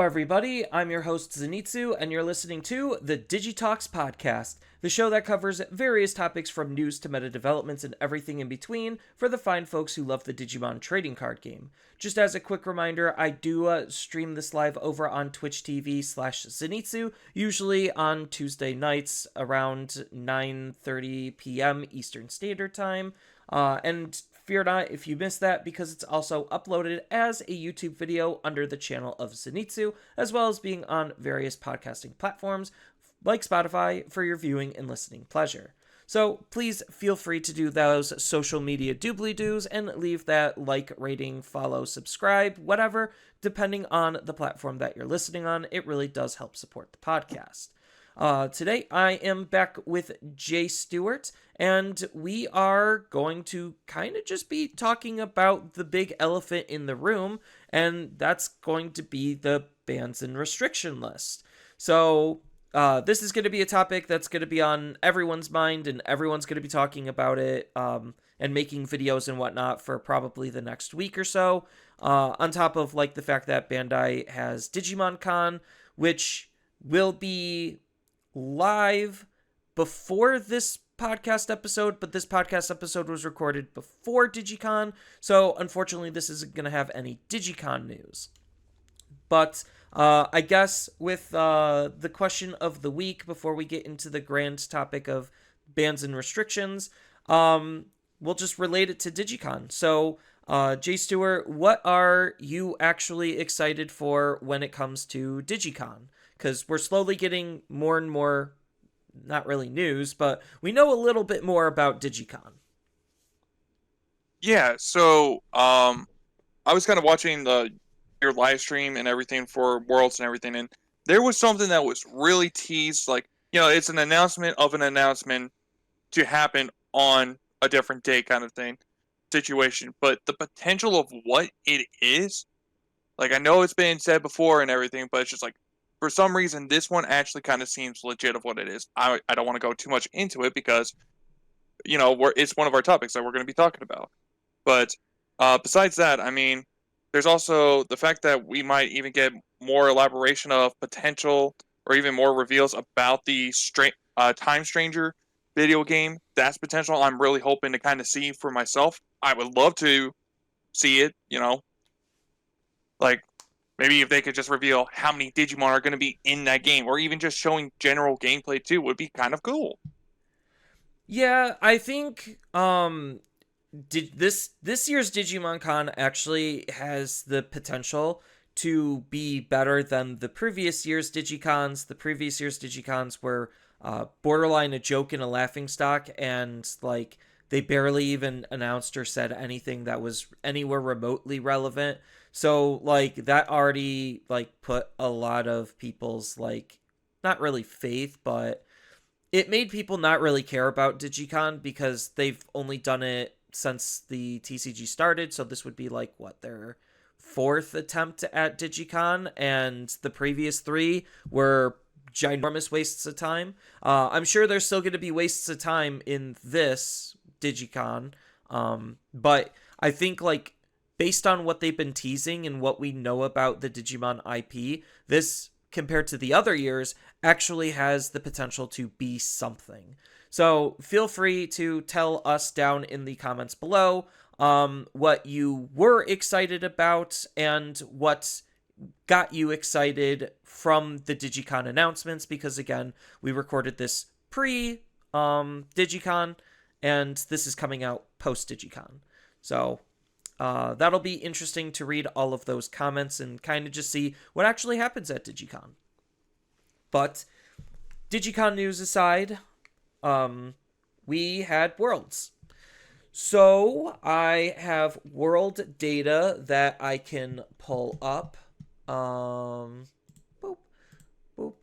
everybody. I'm your host, Zenitsu, and you're listening to the Digi Talks podcast, the show that covers various topics from news to meta developments and everything in between for the fine folks who love the Digimon trading card game. Just as a quick reminder, I do stream this live over on Twitch TV/Zenitsu, usually on Tuesday nights around 9:30 p.m. Eastern Standard Time. And fear not if you missed that, because it's also uploaded as a YouTube video under the channel of Zenitsu, as well as being on various podcasting platforms like Spotify for your viewing and listening pleasure. So please feel free to do those social media doobly-doos and leave that like, rating, follow, subscribe, whatever, depending on the platform that you're listening on. It really does help support the podcast. Today, I am back with Jay Stewart, and we are going to kind of just be talking about the big elephant in the room, and that's going to be the bans and restriction list. So, this is going to be a topic that's going to be on everyone's mind, and everyone's going to be talking about it, and making videos and whatnot for probably the next week or so, on top of, like, the fact that Bandai has Digimon Con, which will be live before this podcast episode, but this podcast episode was recorded before DigiCon, so unfortunately this isn't going to have any DigiCon news. But I guess with the question of the week, before we get into the grand topic of bans and restrictions, we'll just relate it to DigiCon. So, Jay Stewart, what are you actually excited for when it comes to DigiCon? Because we're slowly getting more and more, not really news, but we know a little bit more about DigiCon. Yeah, so I was kind of watching your live stream and everything for Worlds and everything, and there was something that was really teased, like, it's an announcement of an announcement to happen on a different day kind of thing, situation, but the potential of what it is, like, I know it's been said before and everything, but it's just like, for some reason, this one actually kind of seems legit of what it is. I don't want to go too much into it because, it's one of our topics that we're going to be talking about. But besides that, I mean, there's also the fact that we might even get more elaboration of potential or even more reveals about the Time Stranger video game. That's potential I'm really hoping to kind of see for myself. I would love to see it, like, maybe if they could just reveal how many Digimon are going to be in that game, or even just showing general gameplay too, would be kind of cool. Yeah, I think this year's Digimon Con actually has the potential to be better than the previous year's Digicons. The previous year's Digicons were borderline a joke and a laughingstock, and like they barely even announced or said anything that was anywhere remotely relevant. So, like, that already, like, put a lot of people's, like, not really faith, but it made people not really care about DigiCon because they've only done it since the TCG started. So this would be, like, their fourth attempt at DigiCon, and the previous three were ginormous wastes of time. I'm sure there's still going to be wastes of time in this DigiCon, but I think, like, based on what they've been teasing and what we know about the Digimon IP, this, compared to the other years, actually has the potential to be something. So feel free to tell us down in the comments below what you were excited about and what got you excited from the Digicon announcements, because again, we recorded this pre-Digicon, and this is coming out post-Digicon. So that'll be interesting to read all of those comments and kind of just see what actually happens at DigiCon. But DigiCon news aside, we had Worlds. So I have world data that I can pull up. Boop, boop.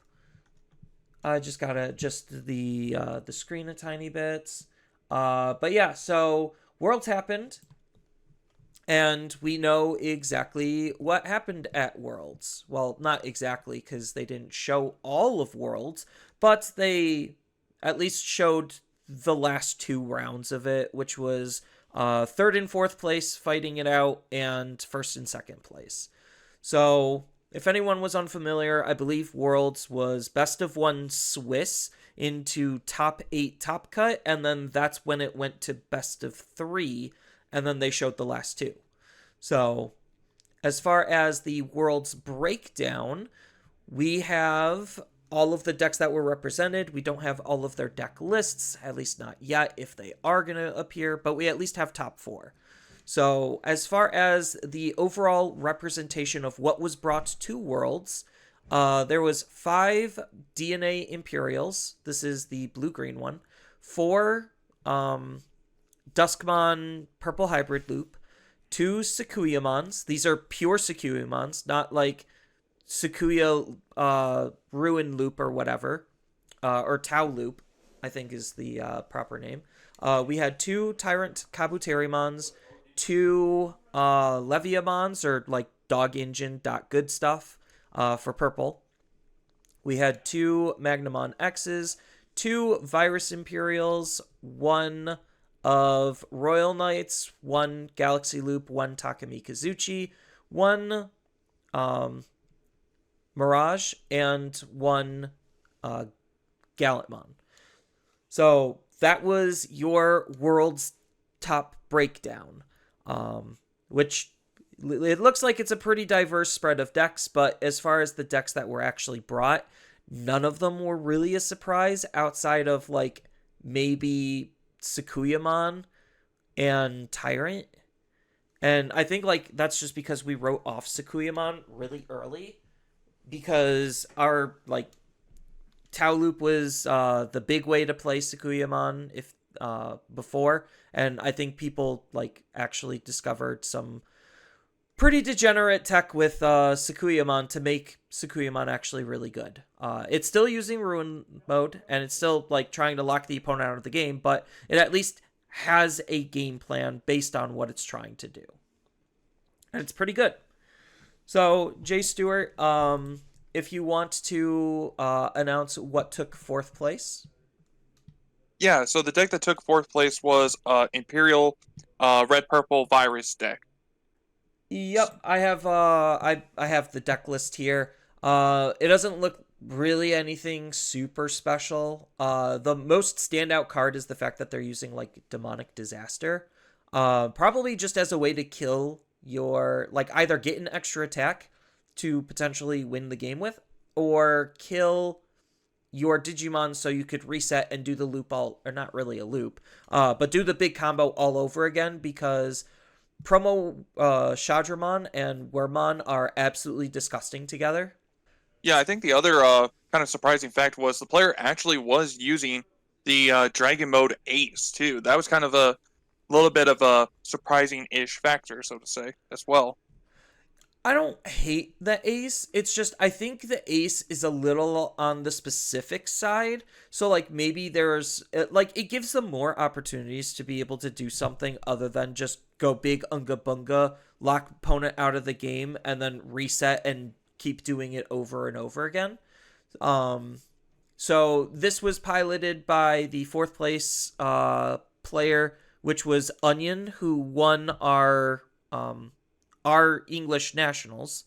I just gotta adjust the screen a tiny bit. But yeah, so Worlds happened. And we know exactly what happened at Worlds. Well, not exactly, because they didn't show all of Worlds, but they at least showed the last two rounds of it, which was third and fourth place fighting it out, and first and second place. So if anyone was unfamiliar, I believe Worlds was best of one Swiss into top 8 Top Cut, and then that's when it went to best of 3, and then they showed the last two. So, as far as the Worlds breakdown, we have all of the decks that were represented. We don't have all of their deck lists, at least not yet, if they are going to appear, but we at least have top 4. So, as far as the overall representation of what was brought to Worlds, there was 5 DNA Imperials. This is the blue-green one. 4 Duskmon Purple Hybrid Loop. 2 Sakuyamons. These are pure Sakuyamons, not like Sakuya Ruin Loop or whatever. Or Tau Loop, I think is the proper name. We had 2 Tyrant Kabuterimons. 2 Leviamons, or like dog engine good stuff, for purple. We had 2 Magnamon X's, 2 Virus Imperials, 1 of Royal Knights, 1 Galaxy Loop, 1 Takami Kazuchi, 1 Mirage, and 1 Gallantmon. So that was your World's top breakdown. Which it looks like it's a pretty diverse spread of decks, but as far as the decks that were actually brought, none of them were really a surprise outside of like maybe Sakuyamon and Tyrant. And I think like that's just because we wrote off Sakuyamon really early, because our like Tau Loop was the big way to play Sakuyamon if before, and I think people like actually discovered some pretty degenerate tech with Sakuyamon to make Sakuyamon actually really good. It's still using Ruin mode, and it's still like trying to lock the opponent out of the game, but it at least has a game plan based on what it's trying to do, and it's pretty good. So Jay Stewart, if you want to announce what took 4th place. Yeah, so the deck that took 4th place was Imperial Red Purple Virus deck. Yep, I have I have the deck list here. It doesn't look really anything super special. The most standout card is the fact that they're using like Demonic Disaster. Probably just as a way to kill your, like, either get an extra attack to potentially win the game with, or kill your Digimon so you could reset and do the loop all, or not really a loop, but do the big combo all over again, because Promo Shadramon and Wormmon are absolutely disgusting together. Yeah, I think the other kind of surprising fact was the player actually was using the Dragon Mode Ace, too. That was kind of a little bit of a surprising-ish factor, so to say, as well. I don't hate the ace. It's just I think the ace is a little on the specific side. So like maybe there's like it gives them more opportunities to be able to do something other than just go big unga bunga, lock opponent out of the game, and then reset and keep doing it over and over again. So this was piloted by the 4th place player, which was Onion, who won our English nationals.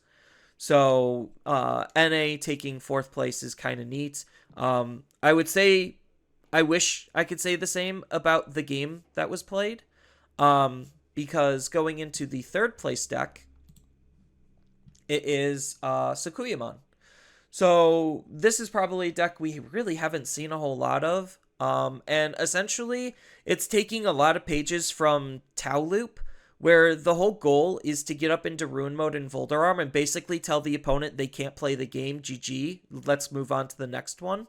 So NA taking 4th place is kind of neat. I would say I wish I could say the same about the game that was played, because going into the 3rd place deck, it is Sakuyamon. So this is probably a deck we really haven't seen a whole lot of, and essentially it's taking a lot of pages from Tau Loop, where the whole goal is to get up into Ruin mode in Volderarm and basically tell the opponent they can't play the game, GG, let's move on to the next one.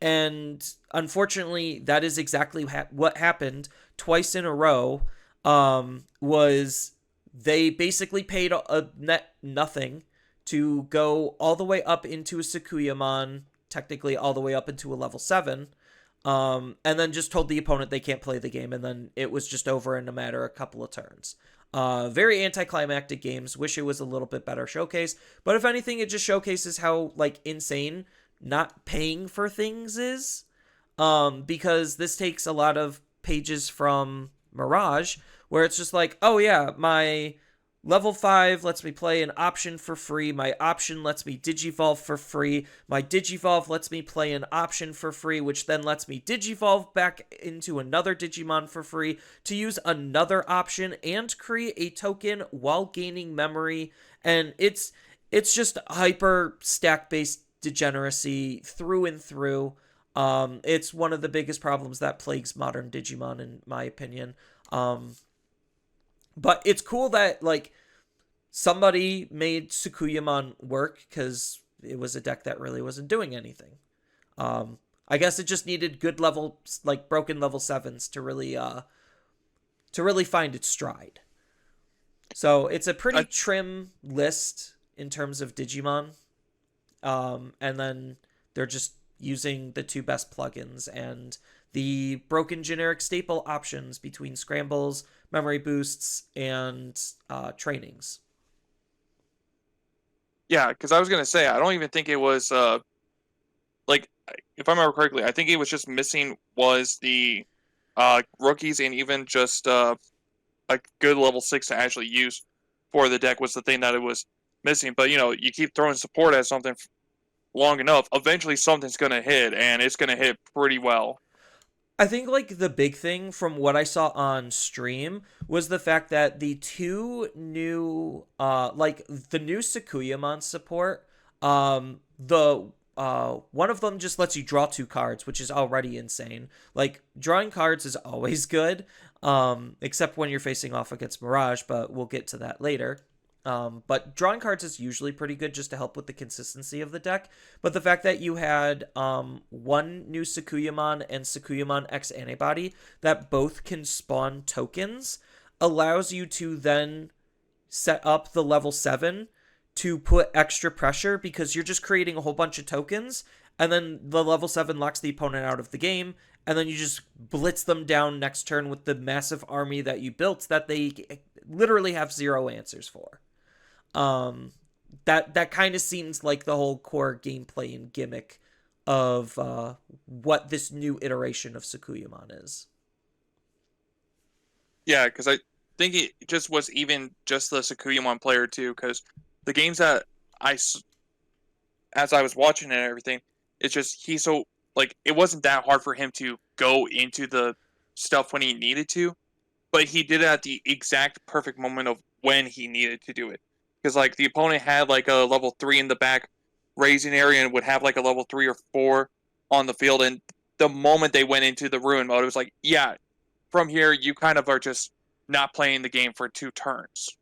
And unfortunately, that is exactly what happened twice in a row. Was they basically paid a net nothing to go all the way up into a Sakuyamon, technically all the way up into a level 7, and then just told the opponent they can't play the game, and then it was just over in a matter of a couple of turns. Very anticlimactic games. Wish it was a little bit better showcase, but if anything, it just showcases how like insane not paying for things is, because this takes a lot of pages from Mirage, where it's just like, oh yeah, my Level 5 lets me play an option for free. My option lets me digivolve for free. My digivolve lets me play an option for free, which then lets me digivolve back into another Digimon for free to use another option and create a token while gaining memory. And it's just hyper stack based degeneracy through and through. It's one of the biggest problems that plagues modern Digimon, in my opinion. But it's cool that like somebody made Tsukuyamon work because it was a deck that really wasn't doing anything. I guess it just needed good level, like broken level 7s to really find its stride. So it's a pretty trim list in terms of Digimon. And then they're just using the two best plugins and the broken generic staple options between scrambles, memory boosts, and trainings. Yeah, because I was gonna say I don't even think it was like if I remember correctly, I think it was just missing was the rookies and even just a good level 6 to actually use for the deck was the thing that it was missing. But you keep throwing support at something long enough, eventually something's gonna hit, and it's gonna hit pretty well. I think like the big thing from what I saw on stream was the fact that the two new like the new Sakuyamon support, the one of them just lets you draw 2 cards, which is already insane. Like drawing cards is always good, except when you're facing off against Mirage, but we'll get to that later. But drawing cards is usually pretty good just to help with the consistency of the deck. But the fact that you had one new Sakuyamon and Sakuyamon X Antibody that both can spawn tokens allows you to then set up the level 7 to put extra pressure because you're just creating a whole bunch of tokens and then the level 7 locks the opponent out of the game and then you just blitz them down next turn with the massive army that you built that they literally have 0 answers for. That kind of seems like the whole core gameplay and gimmick of what this new iteration of Sakuyamon is. Yeah, because I think it just was even just the Sakuyamon player too, because the games that as I was watching and everything, it's just he's so like it wasn't that hard for him to go into the stuff when he needed to, but he did it at the exact perfect moment of when he needed to do it. Because like the opponent had like a level 3 in the back raising area and would have like a level 3 or 4 on the field, and the moment they went into the ruin mode, it was like, yeah, from here you kind of are just not playing the game for 2 turns.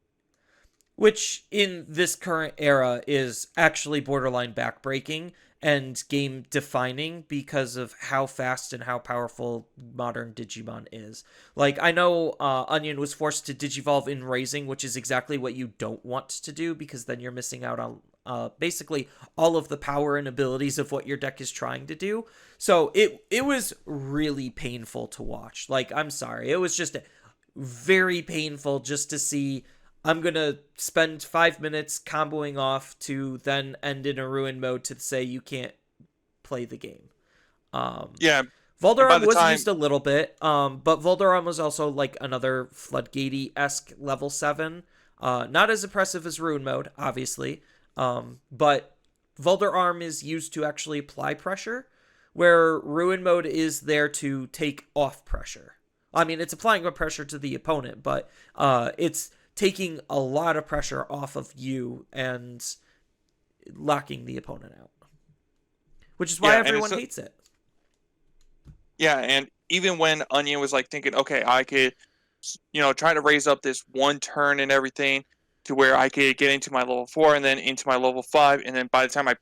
Which in this current era is actually borderline backbreaking and game defining because of how fast and how powerful modern Digimon is. Like, I know Onion was forced to digivolve in Raising, which is exactly what you don't want to do because then you're missing out on basically all of the power and abilities of what your deck is trying to do. So it was really painful to watch. Like, I'm sorry. It was just very painful just to see I'm going to spend 5 minutes comboing off to then end in a ruin mode to say you can't play the game. Yeah. Voldaram was used a little bit, but Voldaram was also like another Floodgate-esque level 7. Not as impressive as ruin mode, obviously, but Voldaram is used to actually apply pressure, where ruin mode is there to take off pressure. I mean, it's applying a pressure to the opponent, but it's taking a lot of pressure off of you and locking the opponent out. Which is why everyone hates it. Yeah, and even when Onion was like thinking, okay, I could, try to raise up this 1 turn and everything to where I could get into my level 4 and then into my level 5, and then by the time I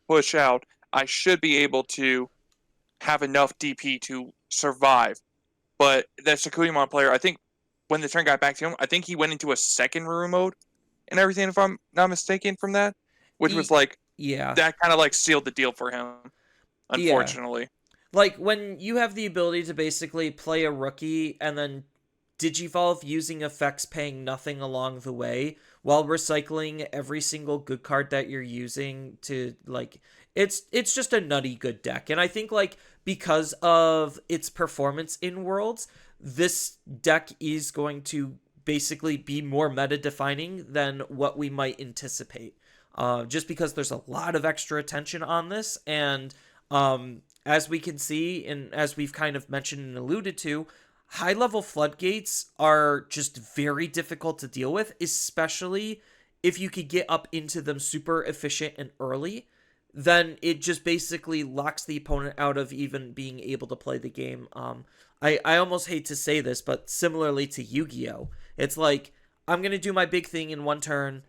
push out, I should be able to have enough DP to survive. But that Sakuyamon player, I think, when the turn got back to him, I think he went into a second ruin mode and everything, if I'm not mistaken, from that, which was like, yeah, that kind of like sealed the deal for him, unfortunately. Yeah. Like when you have the ability to basically play a rookie and then digivolve using effects paying nothing along the way while recycling every single good card that you're using to like it's just a nutty good deck. And I think like because of its performance in Worlds, this deck is going to basically be more meta defining than what we might anticipate. Just because there's a lot of extra attention on this, and as we can see, and as we've kind of mentioned and alluded to, high level floodgates are just very difficult to deal with, especially if you could get up into them super efficient and early. Then it just basically locks the opponent out of even being able to play the game. I almost hate to say this, but similarly to Yu-Gi-Oh, it's like, I'm going to do my big thing in one turn,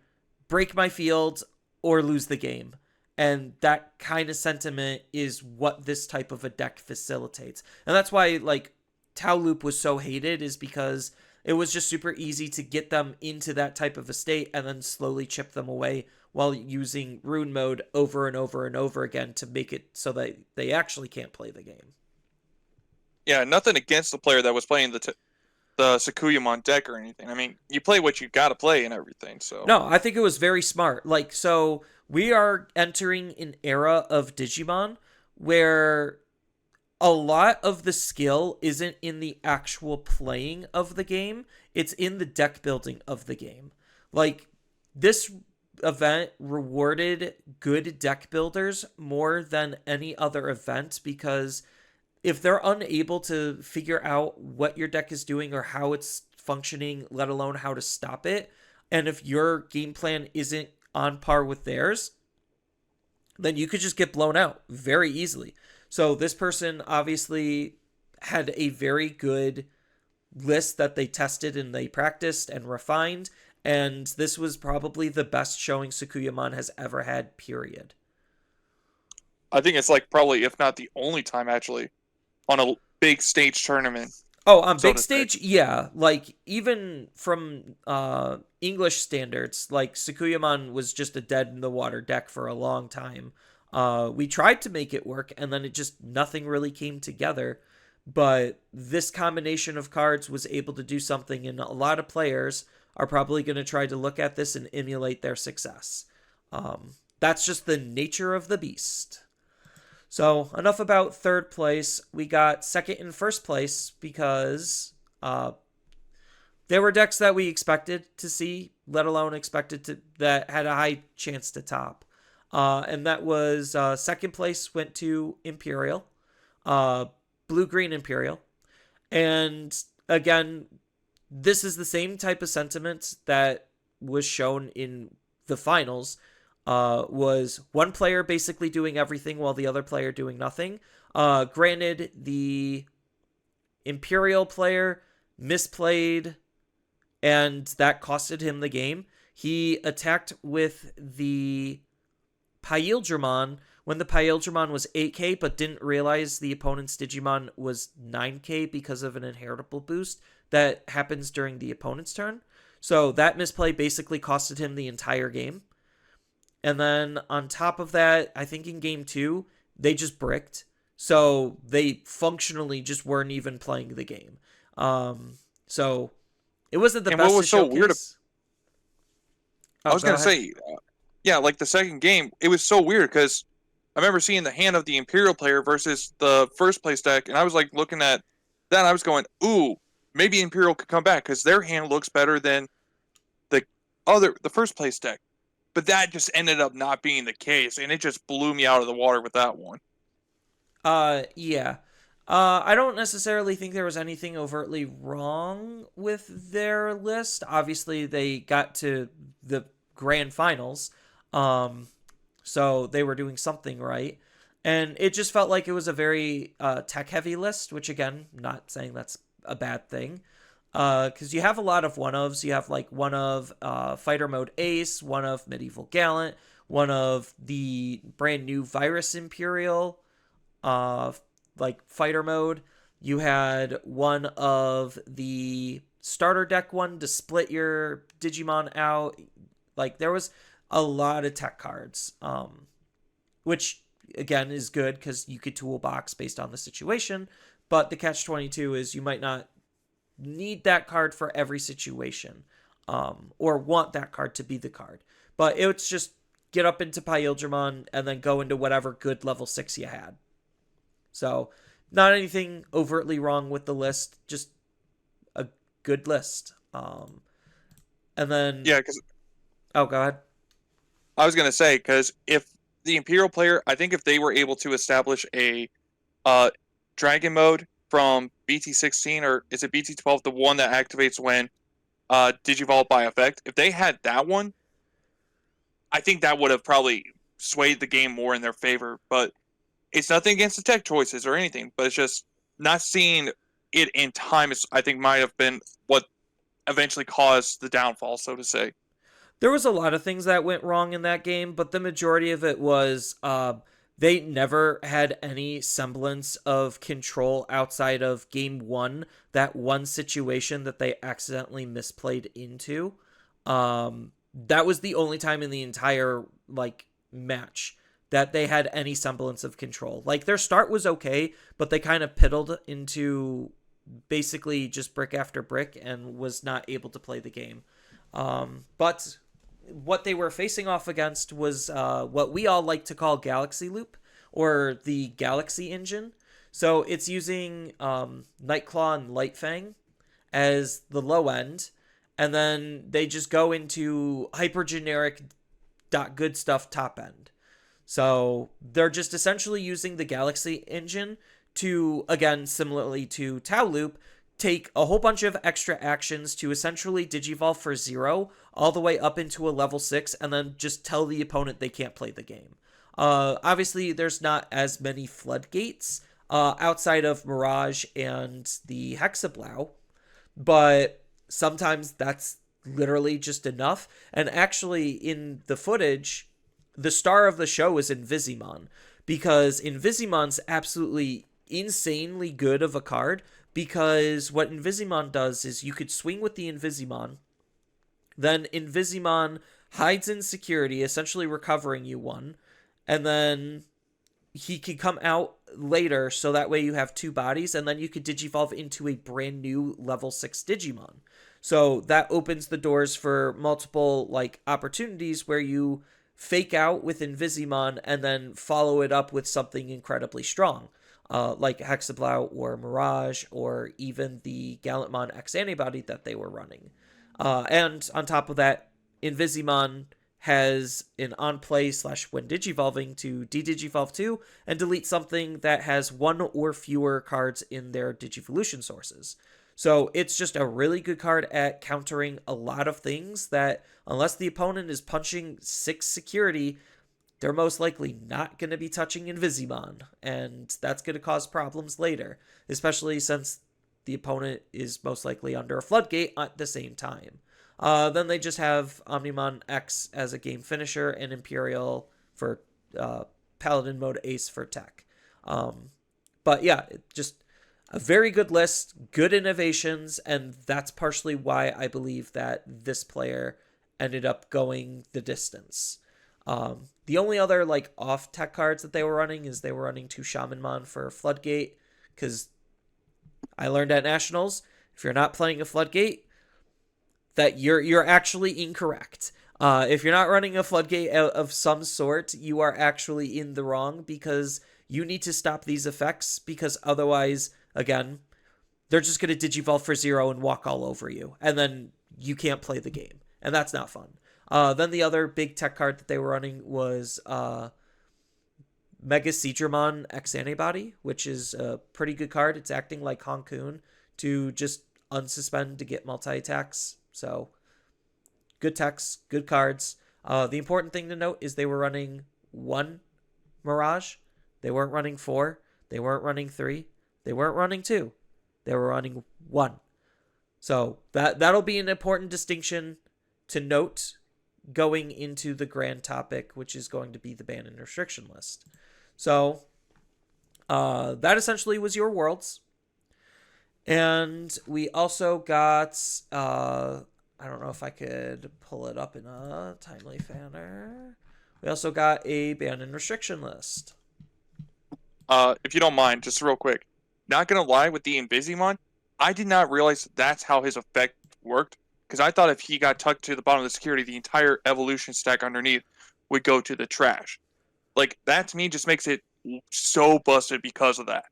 break my field, or lose the game. And that kind of sentiment is what this type of a deck facilitates. And that's why, like, Tau Loop was so hated, is because it was just super easy to get them into that type of a state and then slowly chip them away while using rune mode over and over and over again to make it so that they actually can't play the game. Yeah, nothing against the player that was playing the Sakuyamon deck or anything. I mean, you play what you got to play and everything. So no, I think it was very smart. Like, so we are entering an era of Digimon where a lot of the skill isn't in the actual playing of the game, it's in the deck building of the game. Like, this event rewarded good deck builders more than any other event, because if they're unable to figure out what your deck is doing or how it's functioning, let alone how to stop it, and if your game plan isn't on par with theirs, then you could just get blown out very easily. So this person obviously had a very good list that they tested and they practiced and refined, and this was probably the best showing Sakuyamon has ever had, period. I think it's like probably, if not the only time actually, on a big stage tournament. Oh, on big stage, yeah. Like, even from English standards, like, Sakuyamon was just a dead-in-the-water deck for a long time. We tried to make it work, and then nothing really came together. But this combination of cards was able to do something, and a lot of players are probably going to try to look at this and emulate their success. That's just the nature of the beast. So, enough about third place. We got second and first place because there were decks that we expected to see, let alone that had a high chance to top. And that was second place went to Imperial, blue-green Imperial. And again, this is the same type of sentiment that was shown in the finals. Was one player basically doing everything while the other player doing nothing. Granted, the Imperial player misplayed, and that costed him the game. He attacked with the Paildramon when the Paildramon was 8k, but didn't realize the opponent's Digimon was 9k because of an inheritable boost that happens during the opponent's turn. So that misplay basically costed him the entire game. And then on top of that, I think in game 2, they just bricked. So they functionally just weren't even playing the game. So it wasn't the and best what was so showcase. weird, I was going to say, yeah, like the second game, it was so weird because I remember seeing the hand of the Imperial player versus the first place deck, and I was like looking at that, and I was going, ooh, maybe Imperial could come back because their hand looks better than the first place deck. But that just ended up not being the case, and it just blew me out of the water with that one. Yeah. I don't necessarily think there was anything overtly wrong with their list. Obviously, they got to the grand finals, so they were doing something right. And it just felt like it was a very tech-heavy list, which, again, not saying that's a bad thing. Because you have a lot of one-ofs. You have, like, one of Fighter Mode Ace, one of Medieval Gallant, one of the brand new Virus Imperial, like, Fighter Mode. You had one of the starter deck one to split your Digimon out. Like, there was a lot of tech cards, which, again, is good because you could toolbox based on the situation. But the catch-22 is you might not need that card for every situation, or want that card to be the card. But it's just get up into Paildramon and then go into whatever good level 6 you had. So, not anything overtly wrong with the list, just a good list. And then, Yeah, because oh, go ahead. I was gonna say, because if the Imperial player, I think if they were able to establish a uh dragon mode from BT16, or is it BT12, the one that activates when Digivolve by effect, if they had that one, I think that would have probably swayed the game more in their favor. But it's nothing against the tech choices or anything, but it's just not seeing it in time is, I think, might have been what eventually caused the downfall, so to say. There was a lot of things that went wrong in that game, but the majority of it was they never had any semblance of control outside of game one, that one situation that they accidentally misplayed into. That was the only time in the entire like match that they had any semblance of control. Like their start was okay, but they kind of piddled into basically just brick after brick and was not able to play the game. But what they were facing off against was what we all like to call Galaxy Loop or the Galaxy Engine. So it's using Nightclaw and Lightfang as the low end, and then they just go into hyper generic good stuff top end. So they're just essentially using the Galaxy Engine to, again, similarly to Tau Loop, take a whole bunch of extra actions to essentially digivolve for 0 all the way up into a level 6 and then just tell the opponent they can't play the game. Obviously, there's not as many floodgates outside of Mirage and the Hexablow, but sometimes that's literally just enough. And actually, in the footage, the star of the show is Invisimon, because Invisimon's absolutely insanely good of a card, because what Invisimon does is you could swing with the Invisimon, then Invisimon hides in security, essentially recovering you one, and then he could come out later so that way you have two bodies, and then you could digivolve into a brand new level 6 Digimon. So that opens the doors for multiple like opportunities where you fake out with Invisimon and then follow it up with something incredibly strong. Like Hexablow or Mirage or even the Gallantmon X antibody that they were running. And on top of that, Invisimon has an on-play / when digivolving to de-digivolve 2 and delete something that has one or fewer cards in their digivolution sources. So it's just a really good card at countering a lot of things that, unless the opponent is punching 6 security, they're most likely not going to be touching Invisimon, and that's going to cause problems later, especially since the opponent is most likely under a floodgate at the same time. Then they just have Omnimon X as a game finisher and Imperial for Paladin mode Ace for tech. But yeah, just a very good list, good innovations, and that's partially why I believe that this player ended up going the distance. The only other like off tech cards that they were running is they were running 2 Shamanmon for Floodgate, because I learned at Nationals, if you're not playing a Floodgate, that you're actually incorrect. If you're not running a Floodgate of some sort, you are actually in the wrong, because you need to stop these effects, because otherwise, again, they're just going to digivolve for 0 and walk all over you, and then you can't play the game, and that's not fun. Then the other big tech card that they were running was Mega Seadramon X Antibody, which is a pretty good card. It's acting like Honkun to just unsuspend to get multi-attacks. So, good techs, good cards. The important thing to note is they were running 1 Mirage. They weren't running 4. They weren't running 3. They weren't running 2. They were running 1. So, that'll be an important distinction to note going into the grand topic, which is going to be the ban and restriction list. So that essentially was your worlds. And we also got, I don't know if I could pull it up in a timely manner. We also got a ban and restriction list. If you don't mind, just real quick, not gonna lie, with the Invisimon, I did not realize that's how his effect worked. Because I thought if he got tucked to the bottom of the security, the entire evolution stack underneath would go to the trash. Like, that to me just makes it so busted because of that.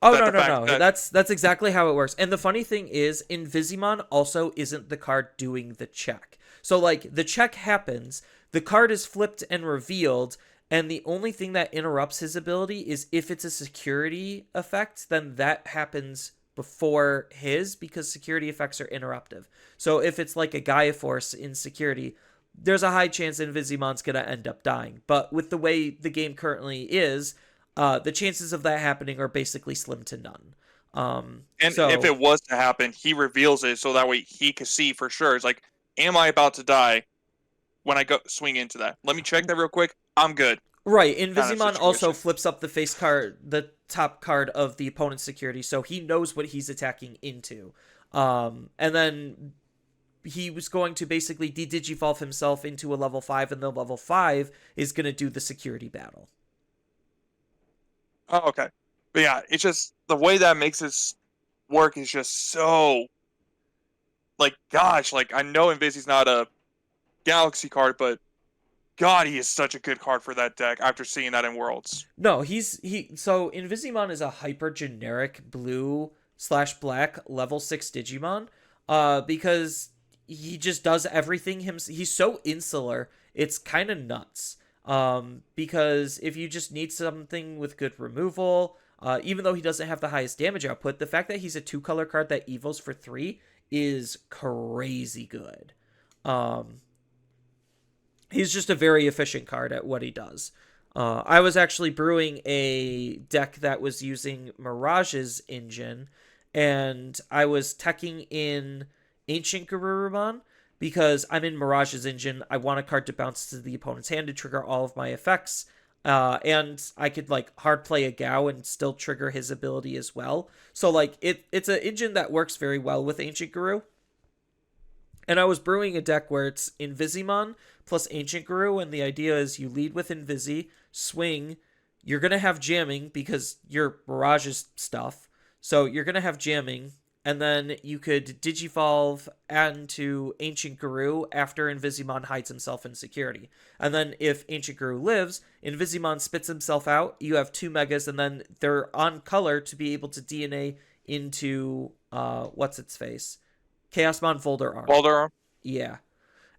Oh That no the no fact no. that That's exactly how it works. And the funny thing is, Invisimon also isn't the card doing the check. So like the check happens, the card is flipped and revealed, and the only thing that interrupts his ability is if it's a security effect, then that happens before his because security effects are interruptive. So if it's like a Gaia Force in security, there's a high chance Invisimon's gonna end up dying. But with the way the game currently is, the chances of that happening are basically slim to none. and if So it was to happen, he reveals it so that way he can see for sure. It's like, am I about to die when I go swing into that? Let me check that real quick. I'm good. right, Kind of Invisimon also situation. flips up the face card, the top card of the opponent's security, so he knows what he's attacking into. And then he was going to basically de-digivolve himself into a level 5, and the level 5 is going to do the security battle. Oh, okay. But yeah, it's just the way that makes this work is just so like, gosh, like I know Invisi's not a Galaxy card, but God, he is such a good card for that deck after seeing that in Worlds. No, so Invisimon is a hyper generic blue slash black level 6 Digimon. Because he just does everything he's so insular, it's kind of nuts. Because if you just need something with good removal, even though he doesn't have the highest damage output, the fact that he's a 2-color card that evos for 3 is crazy good. Um, he's just a very efficient card at what he does. I was actually brewing a deck that was using Mirage's engine, and I was teching in Ancient Garurumon because I'm in Mirage's engine. I want a card to bounce to the opponent's hand to trigger all of my effects. And I could like hard play a Gao and still trigger his ability as well. So like it's an engine that works very well with Ancient Guru. And I was brewing a deck where it's Invisimon plus Ancient Guru, and the idea is you lead with Invisi, swing, you're going to have jamming because you're Mirage's stuff. So you're going to have jamming, and then you could Digivolve into Ancient Guru after Invisimon hides himself in security. And then if Ancient Guru lives, Invisimon spits himself out, you have 2 megas, and then they're on color to be able to DNA into, what's its face? Chaosmon Volder Arm. Baldur, Yeah.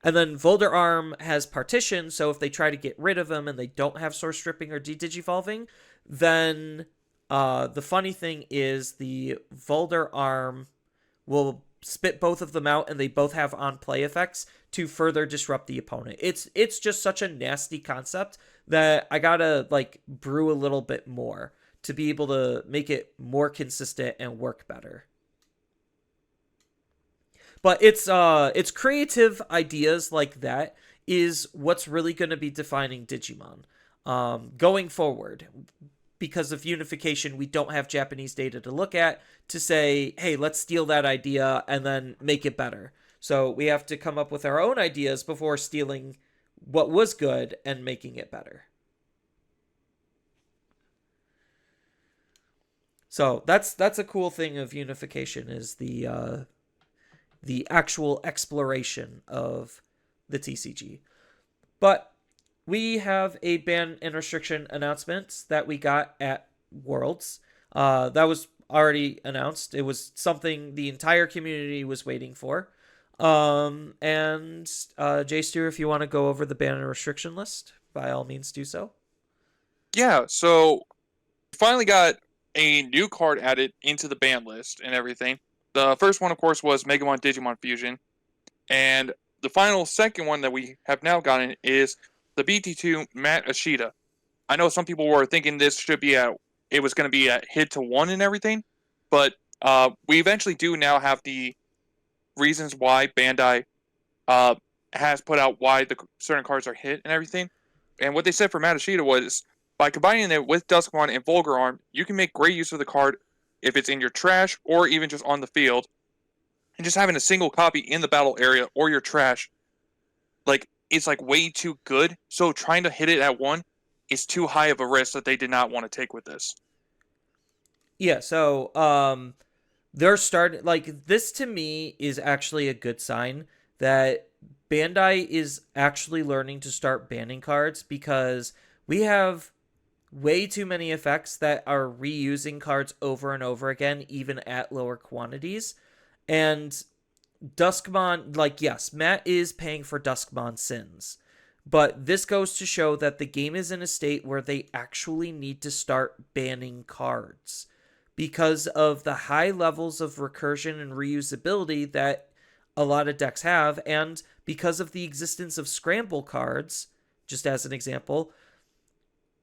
And then Volder Arm has partition, so if they try to get rid of him and they don't have source stripping or de-digivolving, then the funny thing is the Volder Arm will spit both of them out, and they both have on play effects to further disrupt the opponent. It's just such a nasty concept that I gotta like brew a little bit more to be able to make it more consistent and work better. But it's creative ideas like that is what's really going to be defining Digimon going forward. Because of unification, we don't have Japanese data to look at to say, hey, let's steal that idea and then make it better. So we have to come up with our own ideas before stealing what was good and making it better. So that's a cool thing of unification is the actual exploration of the TCG. But we have a ban and restriction announcement that we got at Worlds. That was already announced. It was something the entire community was waiting for. And Jay Stu, if you want to go over the ban and restriction list, by all means do so. yeah. So finally got a new card added into the ban list and everything. The first one, of course, was Megamon Digimon Fusion, and the final second one that we have now gotten is the BT2 Matt Ashita. I know some people were thinking this should be it was going to be a hit to 1 and everything, but we eventually do now have the reasons why Bandai has put out why the certain cards are hit and everything. And what they said for Matt Ashita was by combining it with Duskmon and Vulgar Arm, you can make great use of the card if it's in your trash or even just on the field. And just having a single copy in the battle area or your trash, like, it's like way too good. So trying to hit it at 1 is too high of a risk that they did not want to take with this. Yeah, so they're starting like this to me is actually a good sign that Bandai is actually learning to start banning cards because we have way too many effects that are reusing cards over and over again, even at lower quantities. And Duskmon, like, yes, Matt is paying for Duskmon sins. But this goes to show that the game is in a state where they actually need to start banning cards because of the high levels of recursion and reusability that a lot of decks have, and because of the existence of scramble cards, just as an example,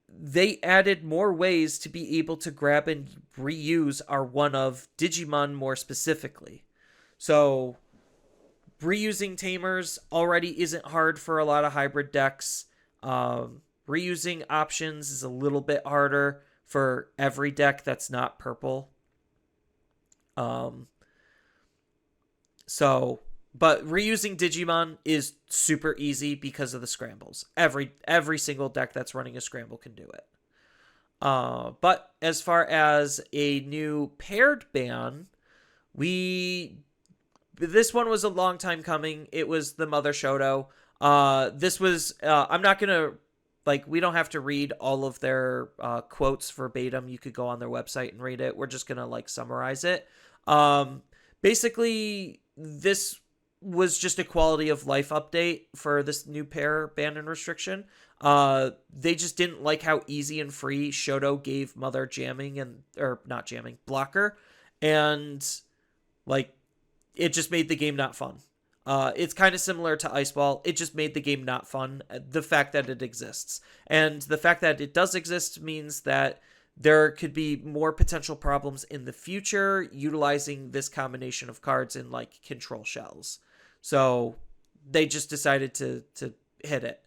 they added more ways to be able to grab and reuse our one of Digimon more specifically. So reusing Tamers already isn't hard for a lot of hybrid decks. Reusing options is a little bit harder for every deck that's not purple. Um, so, but reusing Digimon is super easy because of the scrambles. Every single deck that's running a scramble can do it. But as far as a new paired ban, this one was a long time coming. It was the Mother Shoto. This was I'm not gonna, like, we don't have to read all of their quotes verbatim. You could go on their website and read it. We're just gonna like summarize it. Basically, this was just a quality of life update for this new pair ban and restriction. They just didn't like how easy and free Shoto gave Mother jamming and, or not jamming, blocker, and like it just made the game not fun. It's kind of similar to Ice Ball. It just made the game not fun. The fact that it exists. And the fact that it does exist means that there could be more potential problems in the future utilizing this combination of cards in like control shells. So they just decided to hit it.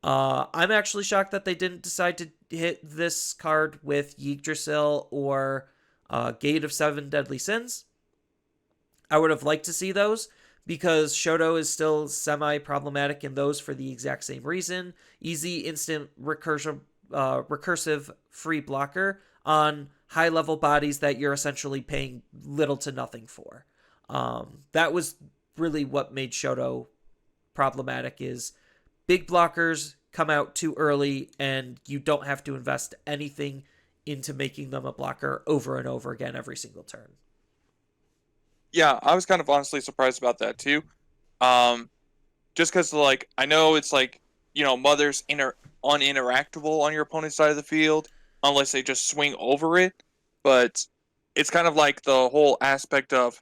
I'm actually shocked that they didn't decide to hit this card with Yggdrasil or Gate of Seven Deadly Sins. I would have liked to see those because Shoto is still semi-problematic in those for the exact same reason. Easy, instant, recursive free blocker on high-level bodies that you're essentially paying little to nothing for. That was really what made Shoto problematic, is big blockers come out too early and you don't have to invest anything into making them a blocker over and over again every single turn. Yeah, I was kind of honestly surprised about that too. Just because, like, I know it's like, Mother's uninteractable on your opponent's side of the field unless they just swing over it. But it's kind of like the whole aspect of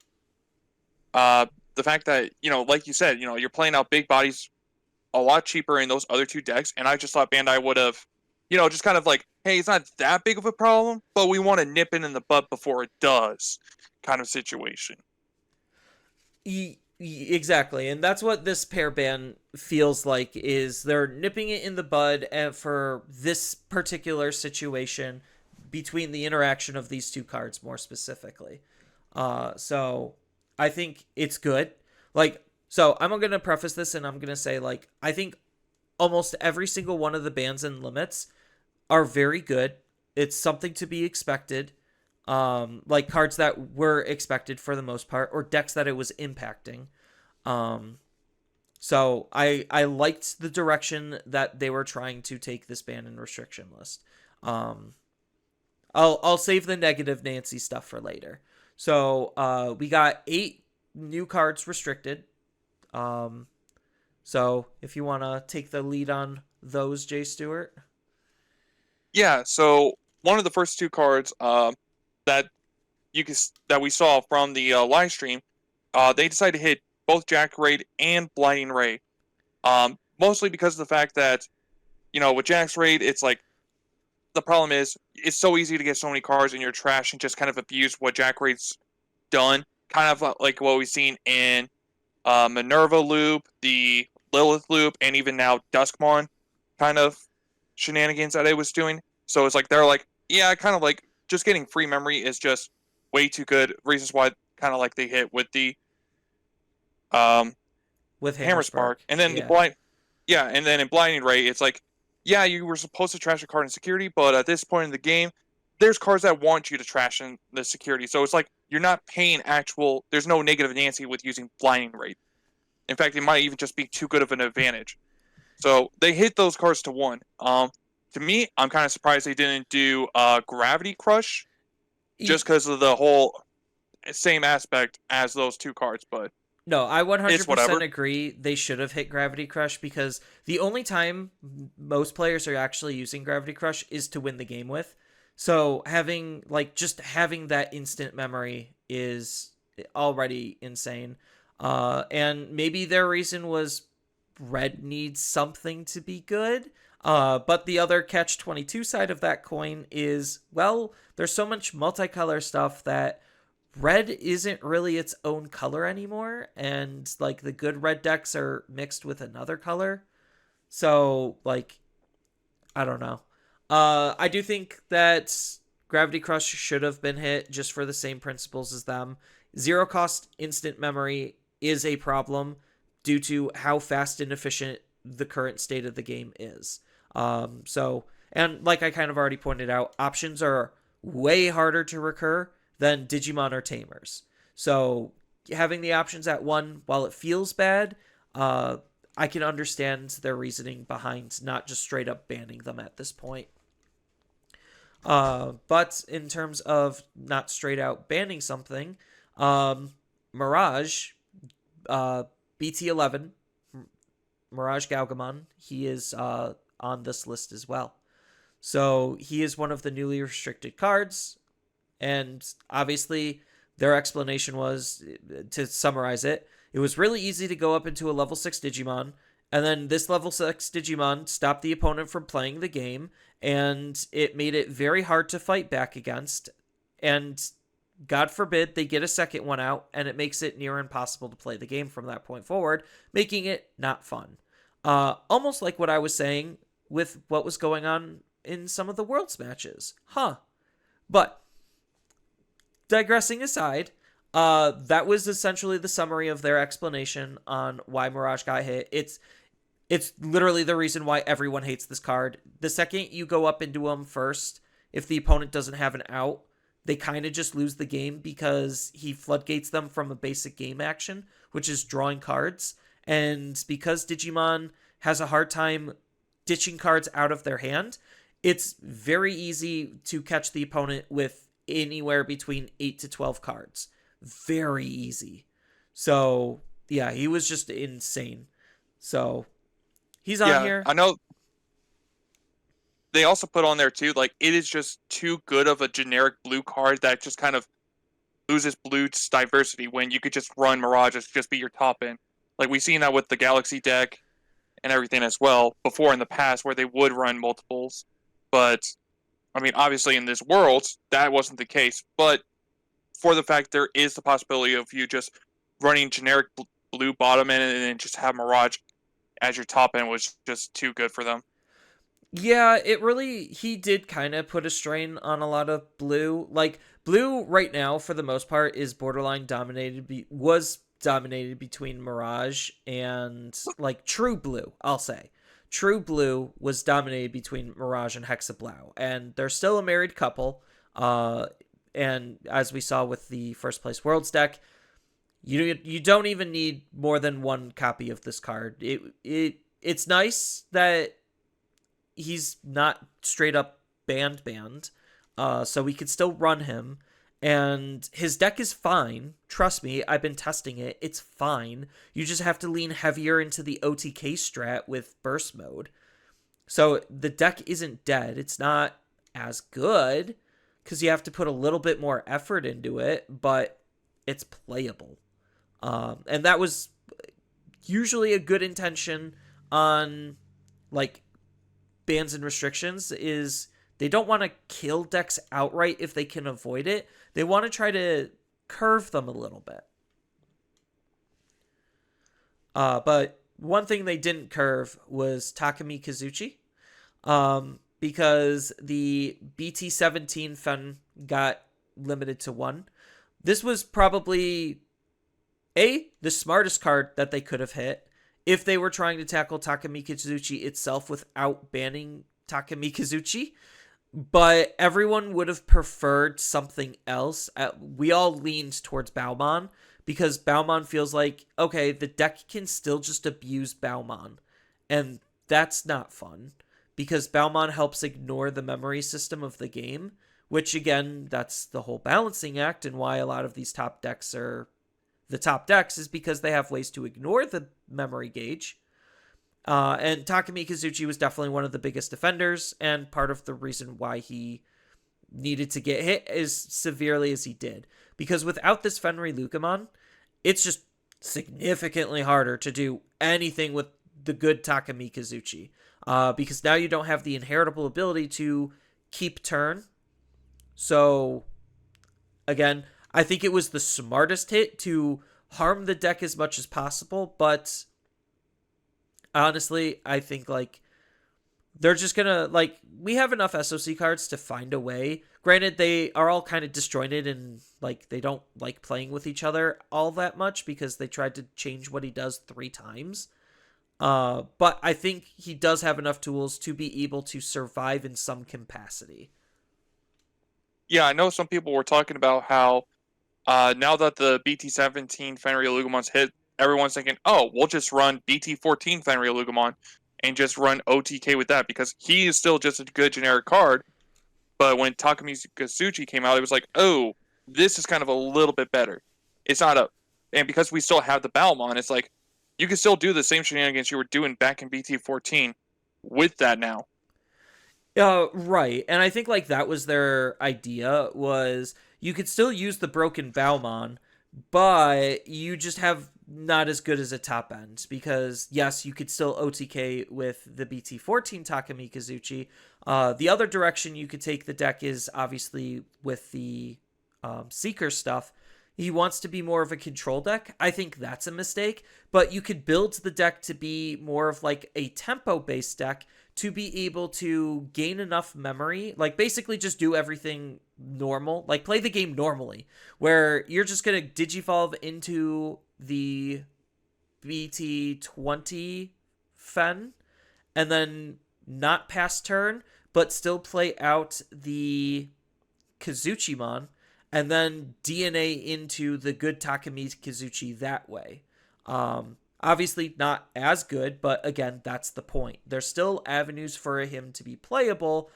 the fact that, like you said, you're playing out big bodies a lot cheaper in those other two decks. And I just thought Bandai would have, just kind of like, hey, it's not that big of a problem, but we want to nip it in the bud before it does kind of situation. Exactly, and that's what this pair ban feels like, is they're nipping it in the bud for this particular situation between the interaction of these two cards more specifically. So I think it's good. Like, so I'm going to preface this and I'm going to say, like, I think almost every single one of the bans and limits are very good. It's something to be expected. Like cards that were expected for the most part, or decks that it was impacting. So I liked the direction that they were trying to take this ban and restriction list. I'll save the negative Nancy stuff for later. So we got 8 new cards restricted. So if you want to take the lead on those, Jay Stewart. Yeah, so one of the first 2 cards that we saw from the live stream, they decided to hit both Jack Raid and Blinding Ray. Mostly because of the fact that, with Jack's Raid, it's like, the problem is it's so easy to get so many cards in your trash and just kind of abuse what Jack Raid's done. Kind of like what we've seen in Minerva Loop, the Lilith Loop, and even now Duskmon kind of shenanigans that it was doing. So it's like, they're like, yeah, kind of like just getting free memory is just way too good. Reasons why kind of like they hit with the with Hammer Spark. And then and then in Blinding Ray, it's like, yeah, you were supposed to trash a card in security, but at this point in the game, there's cards that want you to trash in the security. So it's like, you're not paying there's no negative Nancy with using Blinding Ray. In fact, it might even just be too good of an advantage. So they hit those cards to 1. To to me, I'm kind of surprised they didn't do Gravity Crush, E- just because of the whole same aspect as those two cards. But No, I it's 100% whatever. agree. They should have hit Gravity Crush because the only time most players are actually using Gravity Crush is to win the game with. So having just having that instant memory is already insane. And maybe their reason was red needs something to be good. But the other catch 22 side of that coin is, well, there's so much multicolor stuff that red isn't really its own color anymore, and like the good red decks are mixed with another color. So like, I don't know. I do think that Gravity Crush should have been hit just for the same principles as them. Zero cost instant memory is a problem due to how fast and efficient the current state of the game is. And like I kind of already pointed out, options are way harder to recur than Digimon or Tamers. So having the options at one, while it feels bad, I can understand their reasoning behind not just straight up banning them at this point. But in terms of not straight out banning something, Mirage, uh, BT11, Mirage Galgamon, he is on this list as well. So he is one of the newly restricted cards, and obviously their explanation was, to summarize it, it was really easy to go up into a level 6 Digimon, and then this level 6 Digimon stopped the opponent from playing the game, and it made it very hard to fight back against, and God forbid they get a second one out, and it makes it near impossible to play the game from that point forward, making it not fun. Almost like what I was saying with what was going on in some of the Worlds matches. Huh. But digressing aside, that was essentially the summary of their explanation on why Mirage got hit. It's literally the reason why everyone hates this card. The second you go up into him first, if the opponent doesn't have an out, they kind of just lose the game because he floodgates them from a basic game action, which is drawing cards. And because Digimon has a hard time ditching cards out of their hand, it's very easy to catch the opponent with anywhere between 8 to 12 cards. Very easy. So, yeah, he was just insane. So, he's on Yeah, here. I know. They also put on there too, like it is just too good of a generic blue card that just kind of loses blue's diversity when you could just run Mirage as just be your top end. Like we've seen that with the Galaxy deck and everything as well before in the past where they would run multiples. But I mean, obviously in this world, that wasn't the case. But for the fact there is the possibility of you just running generic blue bottom end and then just have Mirage as your top end was just too good for them. Yeah, he did kind of put a strain on a lot of blue. Like, blue right now, for the most part, is borderline was dominated between Mirage and, like, True Blue, I'll say. True Blue was dominated between Mirage and Hexablau, and they're still a married couple. And as we saw with the first place Worlds deck, you don't even need more than one copy of this card. It's nice that he's not straight up banned, so we could still run him. And his deck is fine. Trust me, I've been testing it. It's fine. You just have to lean heavier into the OTK strat with burst mode. So the deck isn't dead. It's not as good because you have to put a little bit more effort into it, but it's playable. And that was usually a good intention on like bans and restrictions, is they don't want to kill decks outright if they can avoid it. They want to try to curve them a little bit. But one thing they didn't curve was Takumi Kazuchi, because the BT17 Fen got limited to one. This was probably the smartest card that they could have hit if they were trying to tackle Takumi Kazuchi itself without banning Takumi Kazuchi. But everyone would have preferred something else. We all leaned towards Baumon because Baumon feels like, okay, the deck can still just abuse Baumon. And that's not fun because Balmon helps ignore the memory system of the game, which again, that's the whole balancing act and why a lot of these top decks are the top decks is because they have ways to ignore the memory gauge. And Takumi Kazuchi was definitely one of the biggest defenders, and part of the reason why he needed to get hit as severely as he did. Because without this Fenry Lucamon, it's just significantly harder to do anything with the good Takumi Kazuchi. Because now you don't have the inheritable ability to keep turn. So, again, I think it was the smartest hit to harm the deck as much as possible, but honestly, I think, like, they're just gonna, like, we have enough SOC cards to find a way. Granted, they are all kind of disjointed and, like, they don't like playing with each other all that much because they tried to change what he does 3 times. But I think he does have enough tools to be able to survive in some capacity. Yeah, I know some people were talking about how now that the BT17 Fenrir Lugamon's hit, everyone's thinking, oh, we'll just run BT14 Fenrir Lugamon and just run OTK with that because he is still just a good generic card. But when Takumi Kazuchi came out, it was like, oh, this is kind of a little bit better. It's not a... And because we still have the Balmon, it's like, you can still do the same shenanigans you were doing back in BT14 with that now. Right. And I think, like, that was their idea, was you could still use the broken Balmon, but you just have not as good as a top end because, yes, you could still OTK with the BT14 Takumi Kazuchi. The other direction you could take the deck is obviously with the Seeker stuff. He wants to be more of a control deck. I think that's a mistake, but you could build the deck to be more of like a tempo-based deck to be able to gain enough memory, like basically just do everything normal, like play the game normally, where you're just going to Digivolve into the BT20 Fen and then not pass turn, but still play out the Kazuchimon and then DNA into the good Takumi Kazuchi that way. Obviously not as good, but again, that's the point. There's still avenues for him to be playable.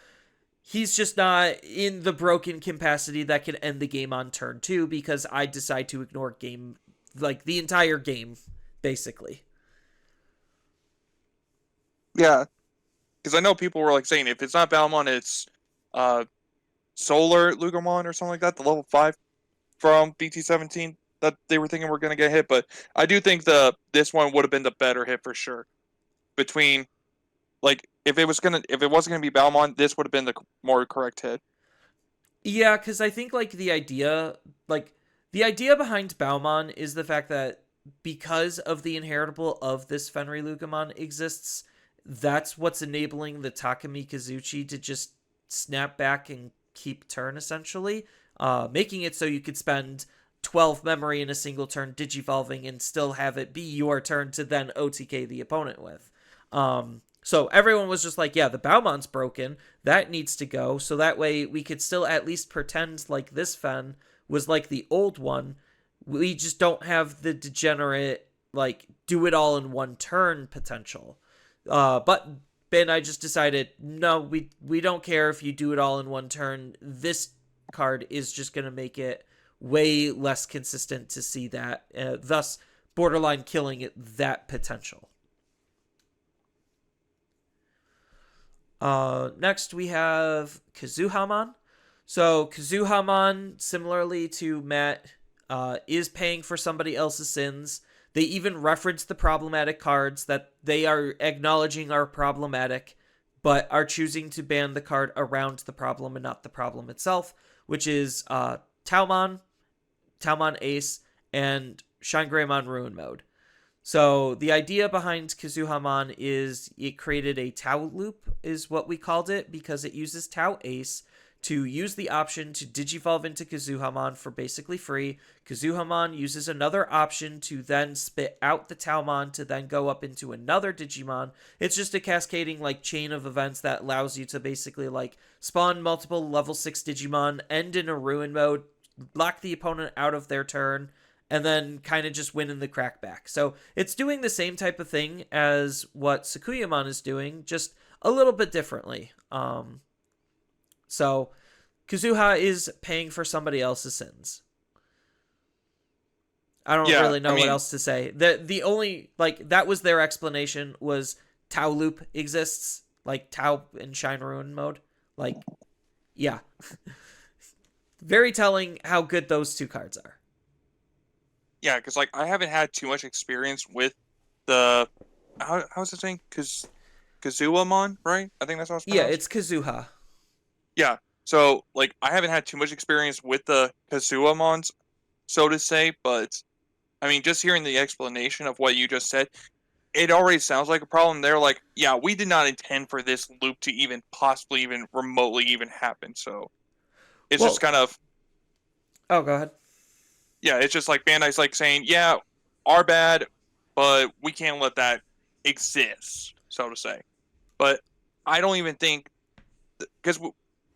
He's just not in the broken capacity that can end the game on turn 2 because I decide to ignore game, like the entire game, basically. Yeah, because I know people were like saying if it's not Balmon, it's Solar Lugamon or something like that, the level 5 from BT17 that they were thinking were going to get hit. But I do think this one would have been the better hit for sure. Between, like, if it wasn't gonna be Balmon, this would have been the more correct hit. Yeah, because I think the idea behind Balmon is the fact that because of the inheritable of this Fenry Lugamon exists, that's what's enabling the Takumi Kazuchi to just snap back and keep turn, essentially, making it so you could spend 12 memory in a single turn digivolving and still have it be your turn to then OTK the opponent with. So everyone was just like, yeah, the Balmon's broken, that needs to go, so that way we could still at least pretend like this Fen was like the old one. We just don't have the degenerate, like, do it all in one turn potential. But Ben, I just decided, no, we don't care if you do it all in one turn. This card is just going to make it way less consistent to see that, thus borderline killing it that potential. Next we have Kazuhamon. So Kazuhamon, similarly to Matt, is paying for somebody else's sins. They even reference the problematic cards that they are acknowledging are problematic, but are choosing to ban the card around the problem and not the problem itself, which is Taumon Ace, and Shangreimon Ruin Mode. So the idea behind Kazuhamon is it created a Tau loop, is what we called it, because it uses Tau Ace to use the option to digivolve into Kazuhamon for basically free. Kazuhamon uses another option to then spit out the Taumon to then go up into another Digimon. It's just a cascading chain of events that allows you to basically spawn multiple level 6 Digimon, end in a Ruin Mode, lock the opponent out of their turn, and then kind of just win in the crackback. So it's doing the same type of thing as what Sakuyamon is doing, just a little bit differently. So Kazuha is paying for somebody else's sins. I don't Yeah, really I know what mean, else to say. The only like that was their explanation was Tau Loop exists, like Tau in Shine Ruin mode. Like, yeah, very telling how good those two cards are. yeah, because like I haven't had too much experience with the how's it saying? Kazuamon, right? I think that's how it's Yeah, pronounced. it's Kazuha. Yeah. So like I haven't had too much experience with the Kazuamons, so to say, but I mean just hearing the explanation of what you just said, it already sounds like a problem. They're like, yeah, we did not intend for this loop to even possibly even remotely even happen. So it's just Well, kind of oh, go ahead. yeah, it's just like Bandai's like saying, yeah, our bad, but we can't let that exist, so to say. But I don't even think because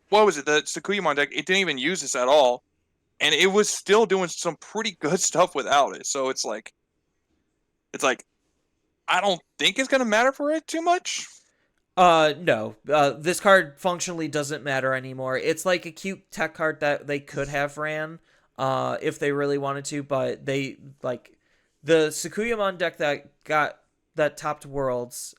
what was it? The Sakuyamon deck, it didn't even use this at all, and it was still doing some pretty good stuff without it. So it's like I don't think it's gonna matter for it too much. No. This card functionally doesn't matter anymore. It's like a cute tech card that they could have ran, if they really wanted to, but they like the Sakuyamon deck that topped Worlds,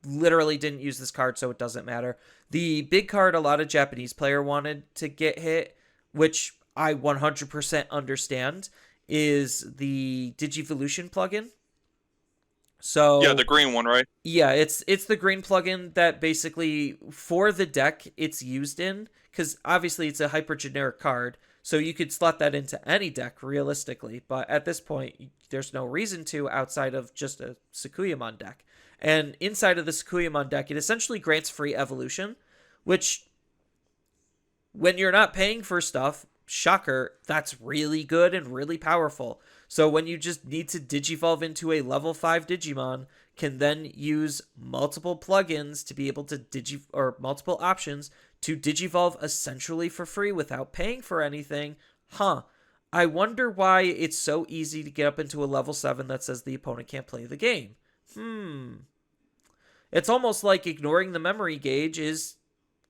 literally didn't use this card, so it doesn't matter. The big card a lot of Japanese player wanted to get hit, which I 100% understand, is the Digivolution plugin. Yeah, So the green one, right? yeah, it's the green plugin that basically for the deck it's used in, because obviously it's a hyper generic card, so you could slot that into any deck realistically. But at this point, there's no reason to outside of just a Sakuyamon deck. And inside of the Sakuyamon deck, it essentially grants free evolution, which when you're not paying for stuff, shocker, that's really good and really powerful. So when you just need to digivolve into a level 5 Digimon, can then use multiple plugins to be able to or multiple options to digivolve essentially for free without paying for anything. Huh. I wonder why it's so easy to get up into a level 7 that says the opponent can't play the game. It's almost like ignoring the memory gauge is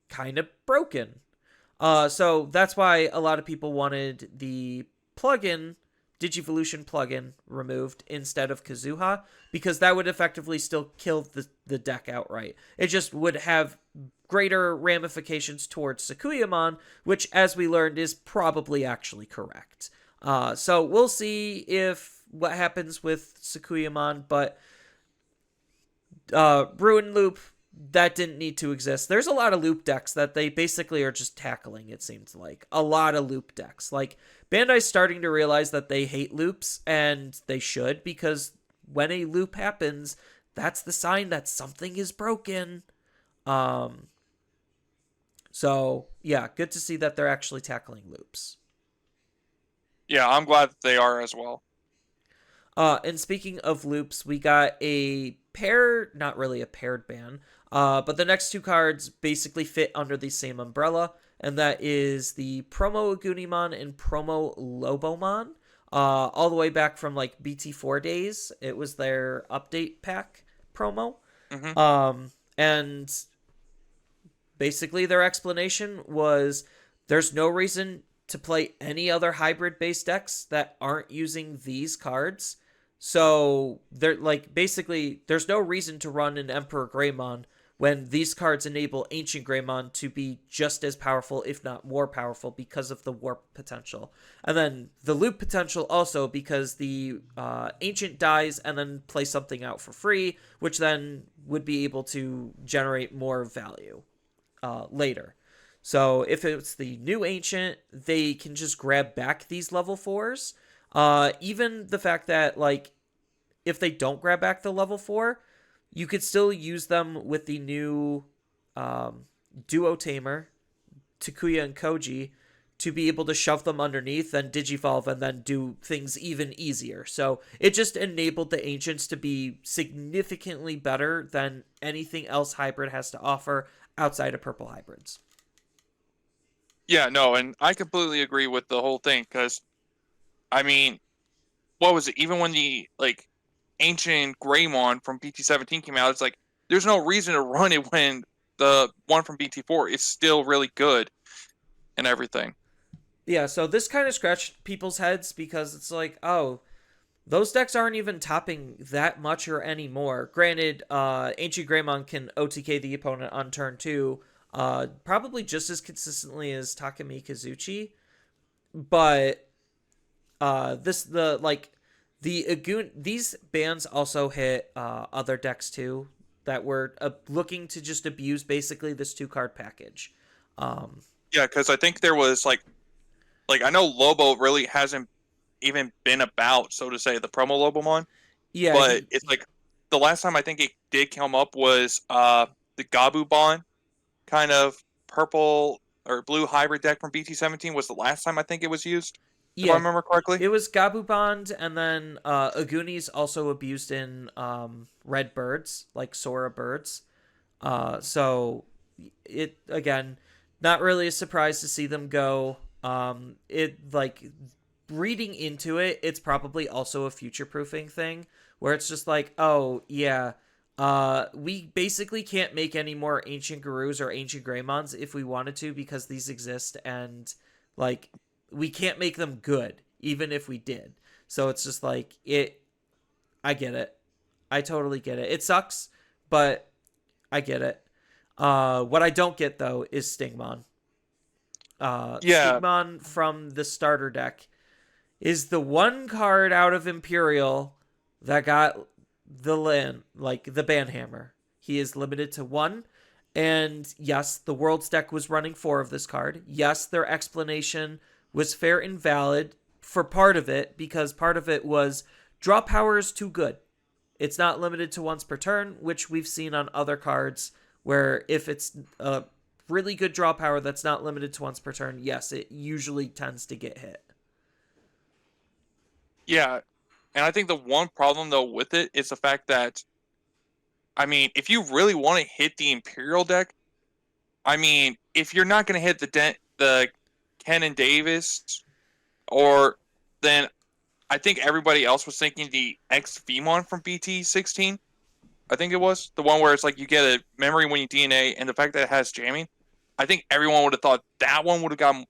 kind of broken. So that's why a lot of people wanted the plugin, Digivolution plugin, removed instead of Kazuha, because that would effectively still kill the deck outright. It just would have greater ramifications towards Sakuyamon, which, as we learned, is probably actually correct. So we'll see if what happens with Sakuyamon, but Ruin Loop, that didn't need to exist. There's a lot of loop decks that they basically are just tackling, it seems like. A lot of loop decks. Like, Bandai's starting to realize that they hate loops, and they should, because when a loop happens, that's the sign that something is broken. Um, so, yeah, good to see that they're actually tackling loops. Yeah, I'm glad that they are as well. And speaking of loops, we got a not really a paired ban, but the next two cards basically fit under the same umbrella, and that is the Promo Agunimon and Promo Lobomon. All the way back from like BT4 days, it was their update pack promo. Hmm. And basically their explanation was there's no reason to play any other hybrid based decks that aren't using these cards. So they're like basically there's no reason to run an Emperor Greymon when these cards enable Ancient Greymon to be just as powerful, if not more powerful, because of the warp potential. And then the loop potential also because the Ancient dies and then play something out for free, which then would be able to generate more value later. So if it's the new Ancient, they can just grab back these level 4s. Even the fact that, like, if they don't grab back the level 4, you could still use them with the new Duo Tamer, Takuya and Koji, to be able to shove them underneath and digivolve and then do things even easier. So it just enabled the Ancients to be significantly better than anything else Hybrid has to offer outside of Purple Hybrids. Yeah, no, and I completely agree with the whole thing because I mean, what was it? Even when the like ancient Greymon from PT17 came out, it's like there's no reason to run it when the one from BT4 is still really good and everything. Yeah, so this kind of scratched people's heads because it's like, oh, those decks aren't even topping that much or anymore. Granted, Ancient Greymon can OTK the opponent on turn 2, probably just as consistently as Takumi Kazuchi, but this the like the Agun these bans also hit other decks too that were looking to just abuse basically this 2 card package. Um, Yeah, because I think there was like I know Lobo really hasn't even been about, so to say, the promo Lobomon, yeah, but it's like the last time I think it did come up was the Gabubon kind of purple or blue hybrid deck from BT17 was the last time I think it was used, if I yeah, remember correctly. it was Gabu Bond, and then Aguni's also abused in red birds, like Sora birds. So it again, not really a surprise to see them go. It like reading into it, it's probably also a future proofing thing where it's just like, oh yeah, we basically can't make any more ancient Garus or ancient Greymons if we wanted to because these exist, and like we can't make them good even if we did. So it's just like it. I get it. I totally get it. It sucks, but I get it. What I don't get though is Stingmon. Yeah, Stingmon from the starter deck is the one card out of Imperial that got the land, like the banhammer. He is limited to 1. And yes, the World's deck was running 4 of this card. Yes, their explanation was fair and valid for part of it, because part of it was draw power is too good. It's not limited to once per turn, which we've seen on other cards where if it's a really good draw power that's not limited to once per turn, yes, it usually tends to get hit. yeah. And I think the one problem though with it is the fact that I mean, if you really want to hit the Imperial deck, I mean, if you're not going to hit the Ken and Davis, or then I think everybody else was thinking the X Vmon from BT16. I think it was the one where it's like you get a memory when you DNA, and the fact that it has jamming. I think everyone would have thought that one would have gotten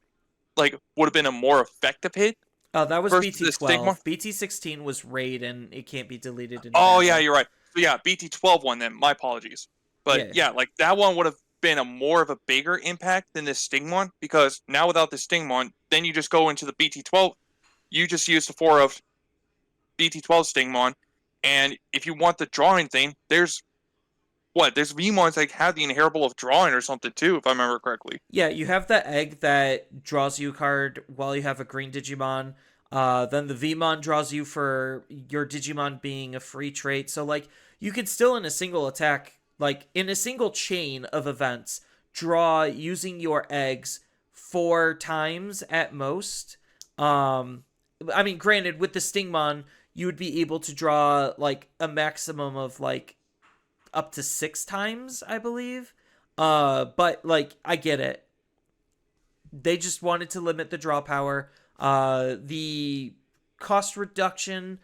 would have been a more effective hit That was versus the Stigma. BT12. BT16 was raid and it can't be deleted in Oh yeah, battle. you're right. So yeah, BT12 one then. My apologies. But Yeah. yeah, like that one would have been a more of a bigger impact than this Sting one, because now without the Sting one, then you just go into the BT12. You just use the 4 of BT12 Stingmon, and if you want the drawing thing, there's VMons that have the inheritable of drawing or something too, if I remember correctly. Yeah, you have the egg that draws you a card while you have a green Digimon. Then the Vmon draws you for your Digimon being a free trait. So, like, you could still, in a single attack, like, in a single chain of events, draw using your eggs 4 times at most. I mean, granted, with the Stingmon, you would be able to draw, like, a maximum of, like, up to 6 times, I believe. But like I get it. They just wanted to limit the draw power. The cost reduction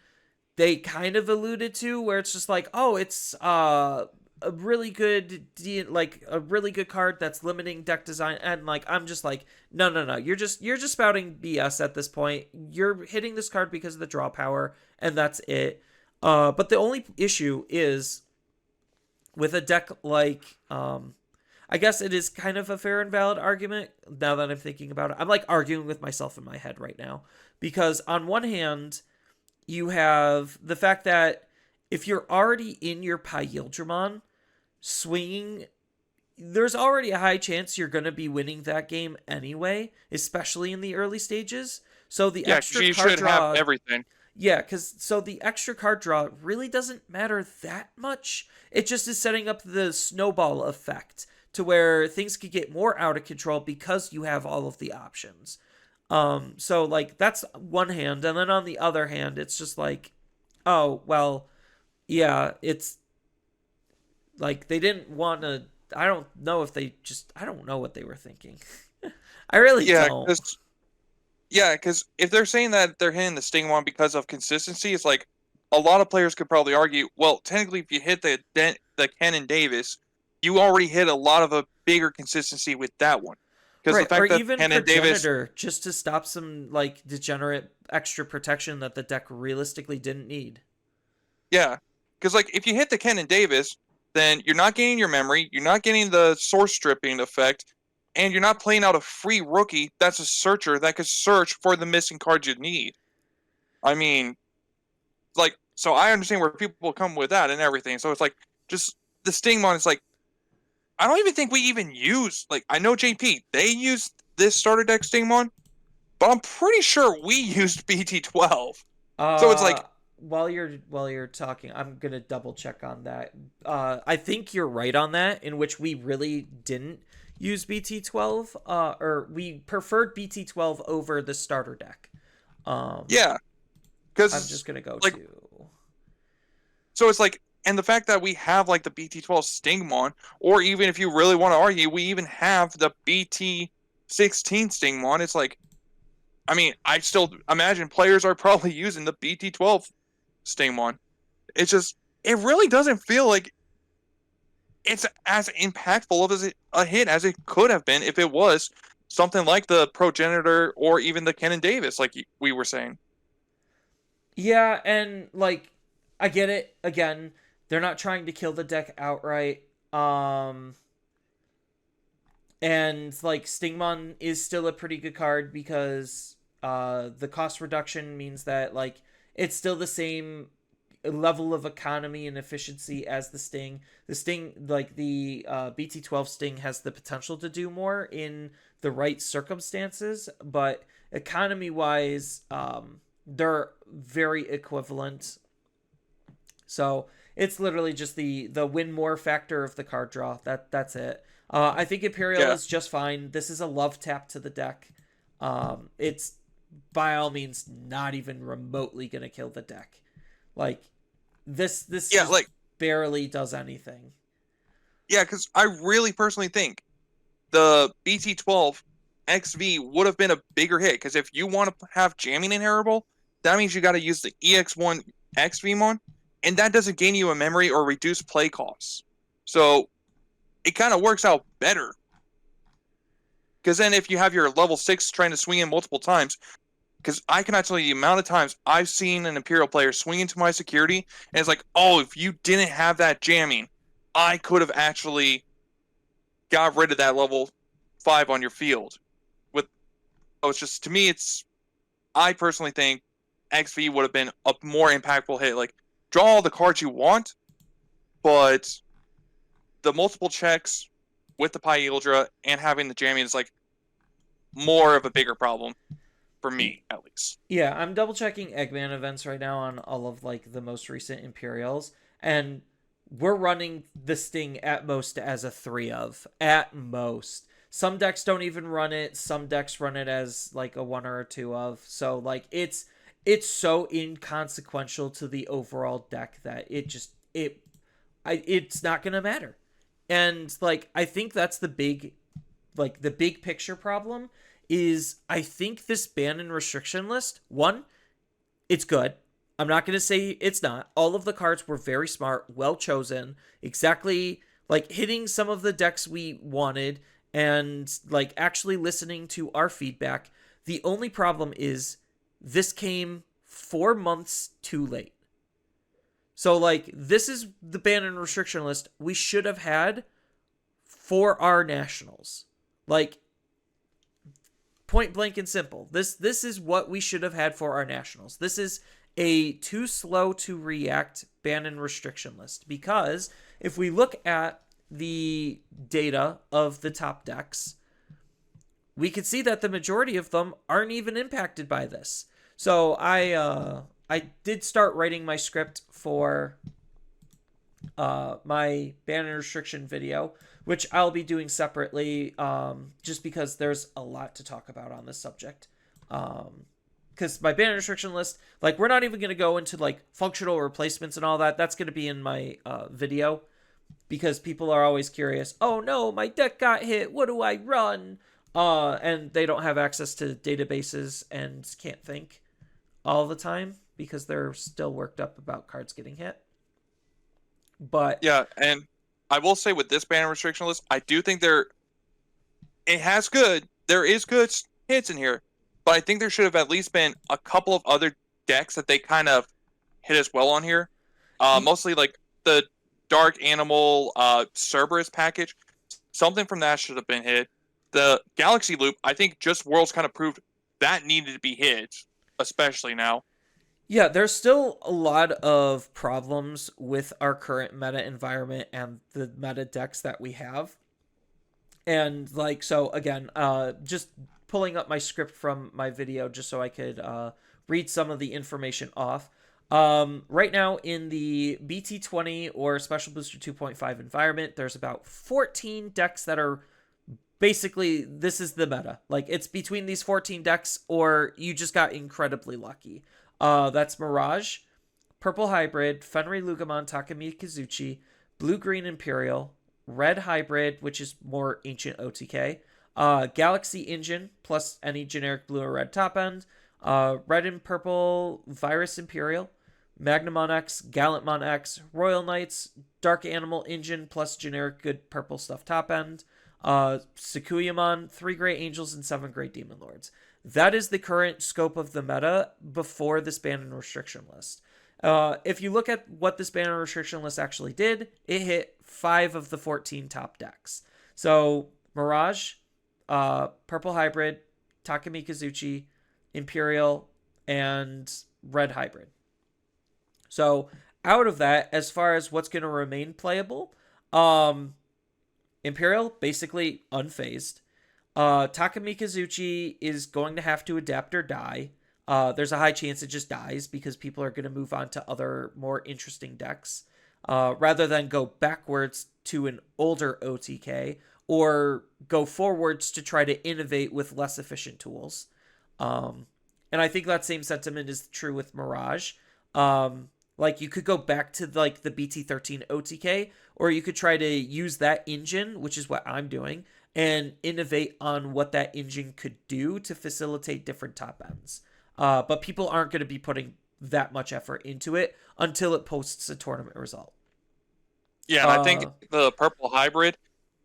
they kind of alluded to, where it's just like, oh, it's a really good like a really good card that's limiting deck design, and like I'm just like, no, no, no, you're just spouting BS at this point. You're hitting this card because of the draw power, and that's it. But the only issue is with a deck like I guess it is kind of a fair and valid argument now that I'm thinking about it. I'm like arguing with myself in my head right now, because on one hand you have the fact that if you're already in your Pyildramon swinging, there's already a high chance you're going to be winning that game anyway, especially in the early stages. So the Yeah, extra you card should draw, have everything. yeah, because so the extra card draw really doesn't matter that much. It just is setting up the snowball effect to where things could get more out of control because you have all of the options. So like that's one hand, and then on the other hand, it's just like, oh well, yeah, it's like they didn't want to. I don't know if they just. I don't know what they were thinking. I really Yeah, don't. because if they're saying that they're hitting the Sting one because of consistency, it's like a lot of players could probably argue, well, technically, if you hit the the Ken Davis, you already hit a lot of a bigger consistency with that one. Because the Right, or fact that even Ken Davis, Progenitor, just to stop some like degenerate extra protection that the deck realistically didn't need. yeah, because like if you hit the Ken Davis, then you're not gaining your memory, you're not getting the source stripping effect, and you're not playing out a free rookie that's a searcher that could search for the missing cards you need. I mean, like, so I understand where people come with that and everything. So it's like, just the Stingmon is like, I don't even think we even use, like, I know JP, they used this starter deck Stingmon, but I'm pretty sure we used BT12. So it's Uh, like, while you're talking, I'm gonna double check on that. I think you're right on that, in which we really didn't use BT12. Or we preferred BT12 over the starter deck. Um, yeah, I'm just because, gonna go like, to. so it's like, and the fact that we have, like, the BT12 Stingmon, or even if you really want to argue, we even have the BT16 Stingmon, it's like, I mean, I still imagine players are probably using the BT12 Stingmon. It's just, it really doesn't feel like it's as impactful of a hit as it could have been if it was something like the Progenitor or even the Kenan Davis, like we were saying. Yeah, and like I get it. Again, they're not trying to kill the deck outright. Um, and like Stingmon is still a pretty good card because the cost reduction means that like it's still the same level of economy and efficiency as the Sting. The Sting, like the BT12 Sting, has the potential to do more in the right circumstances, but economy wise, they're very equivalent. So it's literally just the win more factor of the card draw. That's it. I think Imperial Yeah, is just fine. This is a love tap to the deck. It's by all means not even remotely gonna kill the deck. Like this yeah, just like barely does anything. yeah, because I really personally think the BT12 XV would have been a bigger hit. Because if you want to have jamming inheritable, that means you got to use the EX1 XVmon, and that doesn't gain you a memory or reduce play costs. So it kind of works out better. Because then if you have your level 6 trying to swing in multiple times, because I cannot tell you the amount of times I've seen an Imperial player swing into my security, and it's like, oh, if you didn't have that jamming, I could have actually got rid of that level 5 on your field. With so it's just, to me, it's, I personally think XV would have been a more impactful hit. Like, draw all the cards you want, but the multiple checks with the Pyldra and having the jamming is like more of a bigger problem for me, at least. Yeah, I'm double checking Eggman events right now on all of like the most recent Imperials, and we're running the Sting at most as a 3 of. At most. Some decks don't even run it, some decks run it as like a 1 or a 2 of. So like it's so inconsequential to the overall deck that it's not gonna matter. And like I think that's the big picture problem is I think this ban and restriction list, one, it's good. I'm not going to say it's not. All of the cards were very smart, well chosen, exactly like hitting some of the decks we wanted and like actually listening to our feedback. The only problem is this came 4 months too late. So like this is the ban and restriction list we should have had for our nationals. Like point blank and simple. This is what we should have had for our nationals. This is a too slow to react ban and restriction list because if we look at the data of the top decks, we can see that the majority of them aren't even impacted by this. So I did start writing my script for my ban and restriction video, which I'll be doing separately, just because there's a lot to talk about on this subject. Because my ban and restriction list, like, we're not even going to go into like functional replacements and all that. That's going to be in my video because people are always curious. Oh no, my deck got hit. What do I run? And they don't have access to databases and can't think all the time because they're still worked up about cards getting hit. But Yeah, and I will say with this banner restriction list, I do think there is good hits in here, but I think there should have at least been a couple of other decks that they kind of hit as well on here. y- Mostly like the Dark Animal Cerberus package. Something from that should have been hit. The Galaxy Loop, I think just Worlds kind of proved that needed to be hit, especially now. yeah, there's still a lot of problems with our current meta environment and the meta decks that we have. And like, so again, just pulling up my script from my video just so I could read some of the information off. Right now in the BT20 or Special Booster 2.5 environment, there's about 14 decks that are basically, this is the meta. Like, it's between these 14 decks, or you just got incredibly lucky. That's Mirage, Purple Hybrid, Fenrir Lugamon, Takami Kazuchi, Blue Green Imperial, Red Hybrid, which is more ancient OTK, Galaxy Engine, plus any generic blue or red top end, Red and Purple Virus Imperial, Magnamon X, Gallantmon X, Royal Knights, Dark Animal Engine, plus generic good purple stuff top end, Sakuyamon, 3 Gray Angels, and 7 Gray Demon Lords. That is the current scope of the meta before this ban and restriction list. If you look at what this ban and restriction list actually did, it hit 5 of the 14 top decks. So Mirage, Purple Hybrid, Takami Kazuchi, Imperial, and Red Hybrid. So out of that, as far as what's going to remain playable, Imperial basically unfazed. Takami Kazuchi is going to have to adapt or die. There's a high chance it just dies because people are going to move on to other more interesting decks rather than go backwards to an older OTK or go forwards to try to innovate with less efficient tools. And I think that same sentiment is true with Mirage. Like, you could go back to like the BT13 OTK, or you could try to use that engine, which is what I'm doing, and innovate on what that engine could do to facilitate different top ends. But people aren't going to be putting that much effort into it until it posts a tournament result. Yeah, and I think the Purple Hybrid,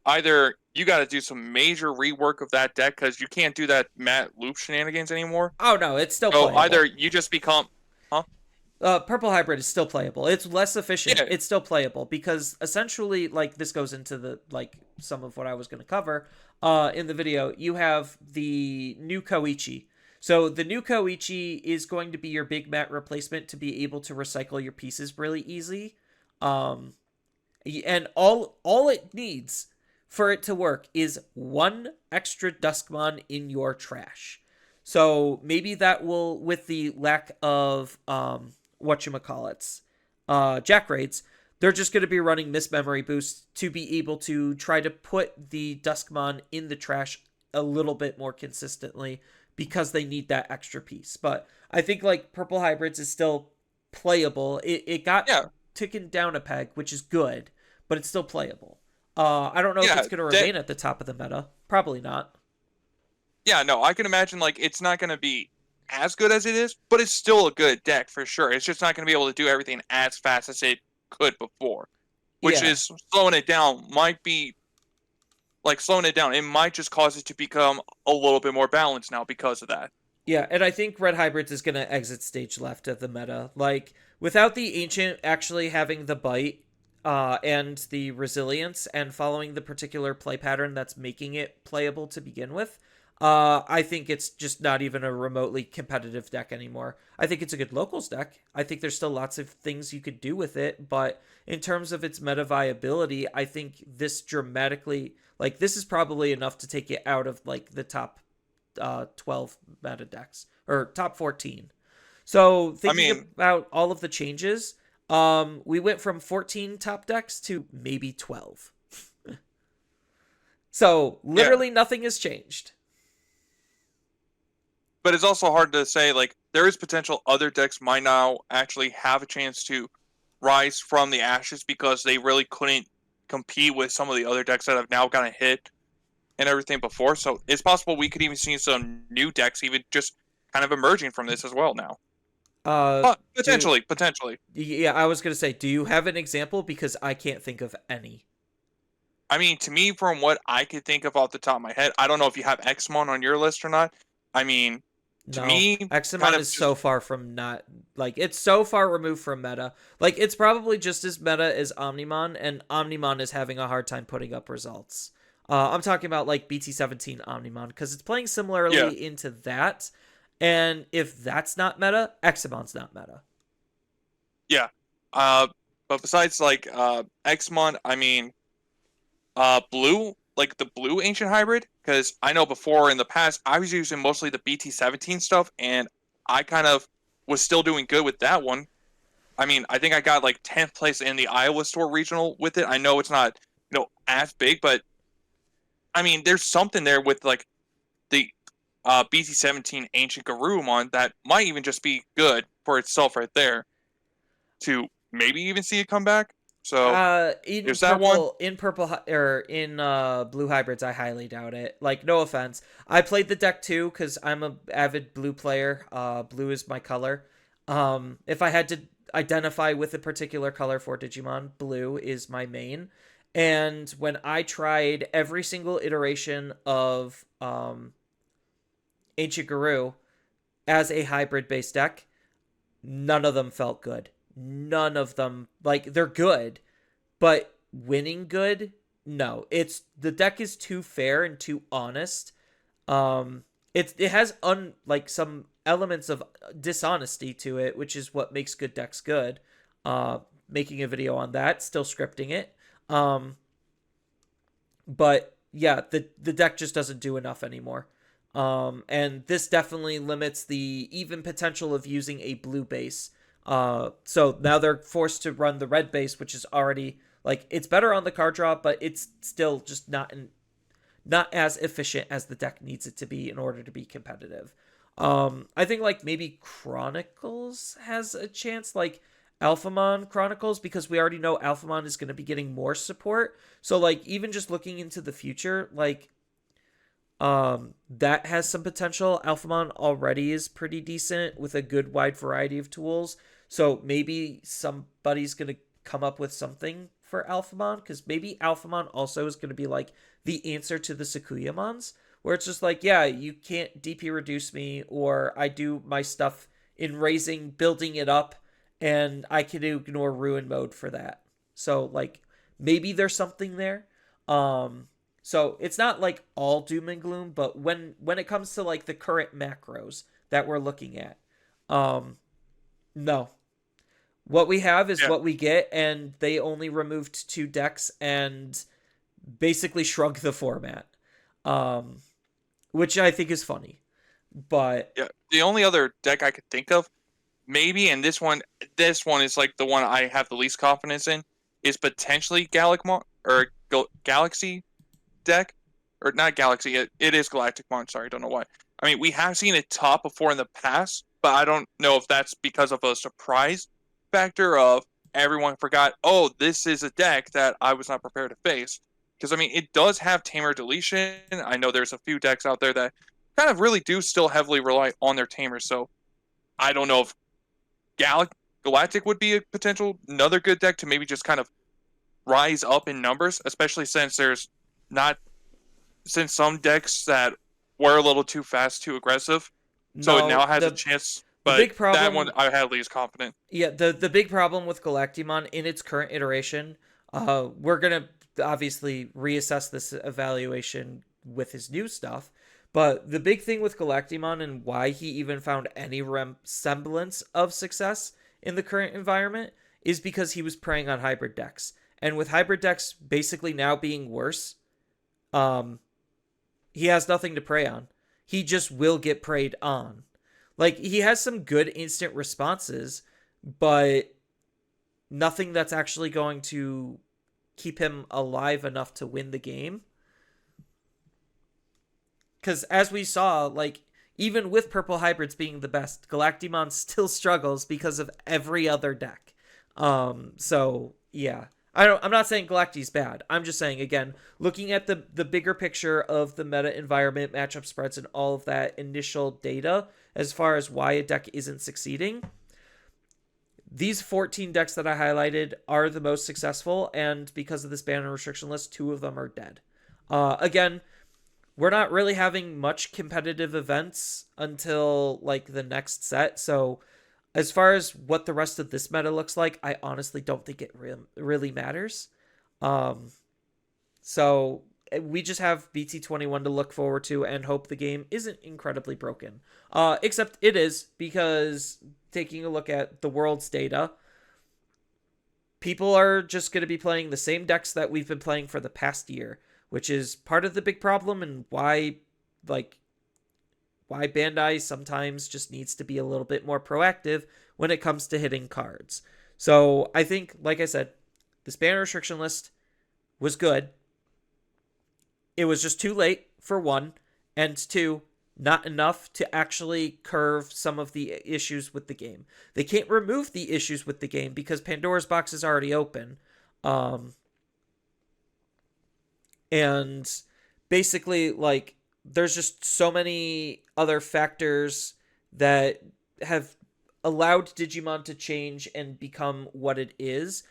either you got to do some major rework of that deck because you can't do that Matt Loop shenanigans anymore. Oh no, it's still So playable. either you just become, huh? Purple Hybrid is still playable. It's less efficient. Yeah. It's still playable because essentially, like, this goes into the like some of what I was going to cover in the video. You have the new Koichi. So the new Koichi is going to be your big mat replacement to be able to recycle your pieces really easy. And all it needs for it to work is one extra Duskmon in your trash. So maybe that will, with the lack of whatchamacallits, Jack Raids, they're just going to be running Miss Memory Boost to be able to try to put the Duskmon in the trash a little bit more consistently because they need that extra piece. But I think like Purple Hybrids is still playable. It got taken down a peg, which is good, but it's still playable. I don't know if it's going to remain at the top of the meta. Probably not. Yeah, no, I can imagine like it's not going to be as good as it is, but it's still a good deck for sure. It's just not going to be able to do everything as fast as it could before, which is slowing it down. Might be like slowing it down. It might just cause it to become a little bit more balanced now because of that. Yeah, and I think Red Hybrids is going to exit stage left of the meta. Like, without the Ancient actually having the bite and the resilience and following the particular play pattern that's making it playable to begin with, I think it's just not even a remotely competitive deck anymore. I think it's a good locals deck. I think there's still lots of things you could do with it, but in terms of its meta viability, I think this dramatically, like, this is probably enough to take it out of, like, the top 12 meta decks, or top 14. So thinking about all of the changes, we went from 14 top decks to maybe 12. So literally nothing has changed. But it's also hard to say, like, there is potential other decks might now actually have a chance to rise from the ashes because they really couldn't compete with some of the other decks that have now gotten hit and everything before. So it's possible we could even see some new decks even just kind of emerging from this as well now. Uh, do Potentially. Yeah, I was gonna say, do you have an example? Because I can't think of any. I mean, to me, from what I could think of off the top of my head, I don't know if you have Xmon on your list or not. I mean, to No, me, kind Examon of is so just far from not like it's so far removed from meta. Like it's probably just as meta as Omnimon, and Omnimon is having a hard time putting up results. I'm talking about like BT17 Omnimon because it's playing yeah, similarly into that, and if that's not meta, Examon's not meta. yeah. Uh, but besides like Xmon, I mean, blue, like the blue ancient hybrid, because I know before in the past I was using mostly the BT17 stuff, and I kind of was still doing good with that one. I mean, I think I got like 10th place in the Iowa store regional with it. I know it's not, as big, but I mean, there's something there with like the BT17 Ancient Garurumon that might even just be good for itself right there to maybe even see it come back. So there's that one. In purple or in blue hybrids, I highly doubt it. Like, no offense, I played the deck too because I'm a avid blue player. Blue is my color. If I had to identify with a particular color for Digimon, blue is my main. And when I tried every single iteration of Ancient Guru as a hybrid based deck, none of them felt good. None of them, like, they're good, but winning good, no. It's the deck is too fair and too honest. It has like some elements of dishonesty to it, which is what makes good decks good. Making a video on that, still scripting it. But yeah, the deck just doesn't do enough anymore. And this definitely limits the even potential of using a blue base. So now they're forced to run the red base, which is already like it's better on the card draw, but it's still just not as efficient as the deck needs it to be in order to be competitive. I think like maybe Chronicles has a chance, like Alphamon Chronicles, because we already know Alphamon is going to be getting more support. So like even just looking into the future, like that has some potential. Alphamon already is pretty decent with a good wide variety of tools. So maybe somebody's going to come up with something for Alphamon, because maybe Alphamon also is going to be like the answer to the Sakuyamons, where it's just like, yeah, you can't DP reduce me, or I do my stuff in raising, building it up, and I can ignore ruin mode for that. So like maybe there's something there. So it's not like all doom and gloom, but when it comes to like the current macros that we're looking at, no. What we have is Yeah, what we get, and they only removed 2 decks and basically shrunk the format, um, which I think is funny. But yeah. The only other deck I could think of, maybe, and this one is like the one I have the least confidence in, is potentially Galaxy deck, or not Galaxy. It is Galactic Mon. Sorry, don't know why. I mean, we have seen it top before in the past, but I don't know if that's because of a surprise factor of everyone forgot. Oh, this is a deck that I was not prepared to face. Because I mean, it does have Tamer deletion. I know there's a few decks out there that kind of really do still heavily rely on their Tamers. So I don't know if Galactic would be a potential another good deck to maybe just kind of rise up in numbers, especially since there's not since some decks that were a little too fast, too aggressive. So it no, now has a chance, the but big that one problem, I had least confident. yeah, the big problem with Galactimon in its current iteration, we're gonna obviously reassess this evaluation with his new stuff. But the big thing with Galactimon and why he even found any semblance of success in the current environment is because he was preying on hybrid decks. And with hybrid decks basically now being worse, um, he has nothing to prey on. He just will get preyed on. Like, he has some good instant responses, but nothing that's actually going to keep him alive enough to win the game. Because as we saw, like, even with purple hybrids being the best, Galactimon still struggles because of every other deck. So yeah. I'm not saying Galacti's bad. I'm just saying, again, looking at the bigger picture of the meta environment, matchup spreads, and all of that initial data as far as why a deck isn't succeeding, these 14 decks that I highlighted are the most successful, and because of this ban and restriction list, 2 of them are dead. Again, we're not really having much competitive events until like the next set, so as far as what the rest of this meta looks like, I honestly don't think it really matters. Um, so we just have BT21 to look forward to and hope the game isn't incredibly broken. Except it is, because taking a look at the world's data, people are just going to be playing the same decks that we've been playing for the past year, which is part of the big problem and why Bandai sometimes just needs to be a little bit more proactive when it comes to hitting cards. So I think, like I said, this ban restriction list was good. It was just too late, for one, and two, not enough to actually curve some of the issues with the game. They can't remove the issues with the game because Pandora's box is already open. And basically, like, there's just so many other factors that have allowed Digimon to change and become what it is,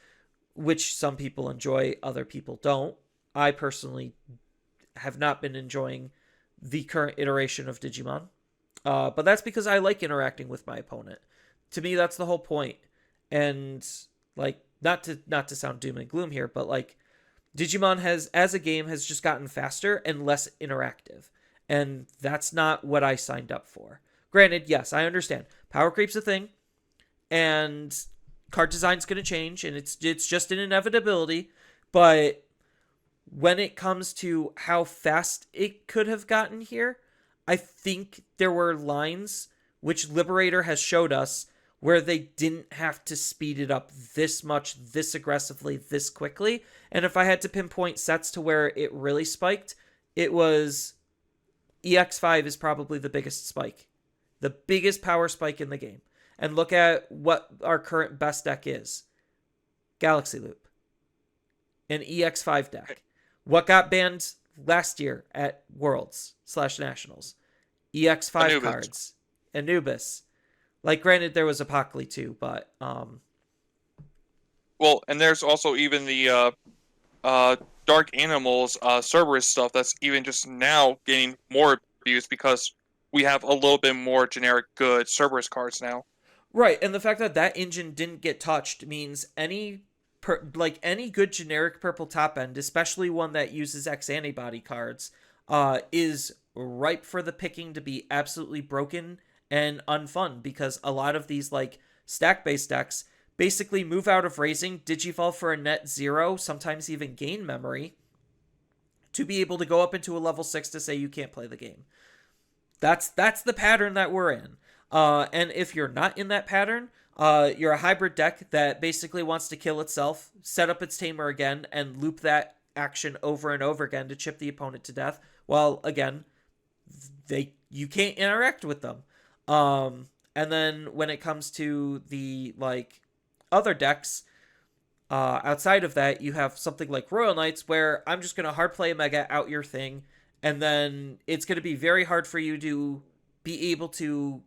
which some people enjoy, other people don't. I personally have not been enjoying the current iteration of Digimon. But that's because I like interacting with my opponent. To me, that's the whole point. And like, not to sound doom and gloom here, but like, Digimon has, as a game, has just gotten faster and less interactive. And that's not what I signed up for. Granted, yes, I understand. Power creep's a thing, and card design's going to change, and it's just an inevitability. But when it comes to how fast it could have gotten here, I think there were lines which Liberator has showed us where they didn't have to speed it up this much, this aggressively, this quickly. And if I had to pinpoint sets to where it really spiked, it was EX5 is probably the biggest spike. The biggest power spike in the game. And look at what our current best deck is. Galaxy Loop. An EX5 deck. What got banned last year at Worlds/Nationals? EX5 Anubis. cards. Anubis. Like, granted, there was Apocally too, but well, and there's also even the Dark Animals Cerberus stuff that's even just now getting more abused because we have a little bit more generic good Cerberus cards now. Right, and the fact that that engine didn't get touched means any good generic purple top end, especially one that uses X antibody cards, is ripe for the picking to be absolutely broken and unfun, because a lot of these like stack-based decks basically move out of raising, digivolve for a net 0, sometimes even gain memory, to be able to go up into a level 6 to say you can't play the game. That's the pattern that we're in. And if you're not in that pattern, you're a hybrid deck that basically wants to kill itself, set up its tamer again, and loop that action over and over again to chip the opponent to death. Well, again, you can't interact with them. And then when it comes to the like other decks, outside of that, you have something like Royal Knights, where I'm just going to hard play a Mega out your thing, and then it's going to be very hard for you to be able to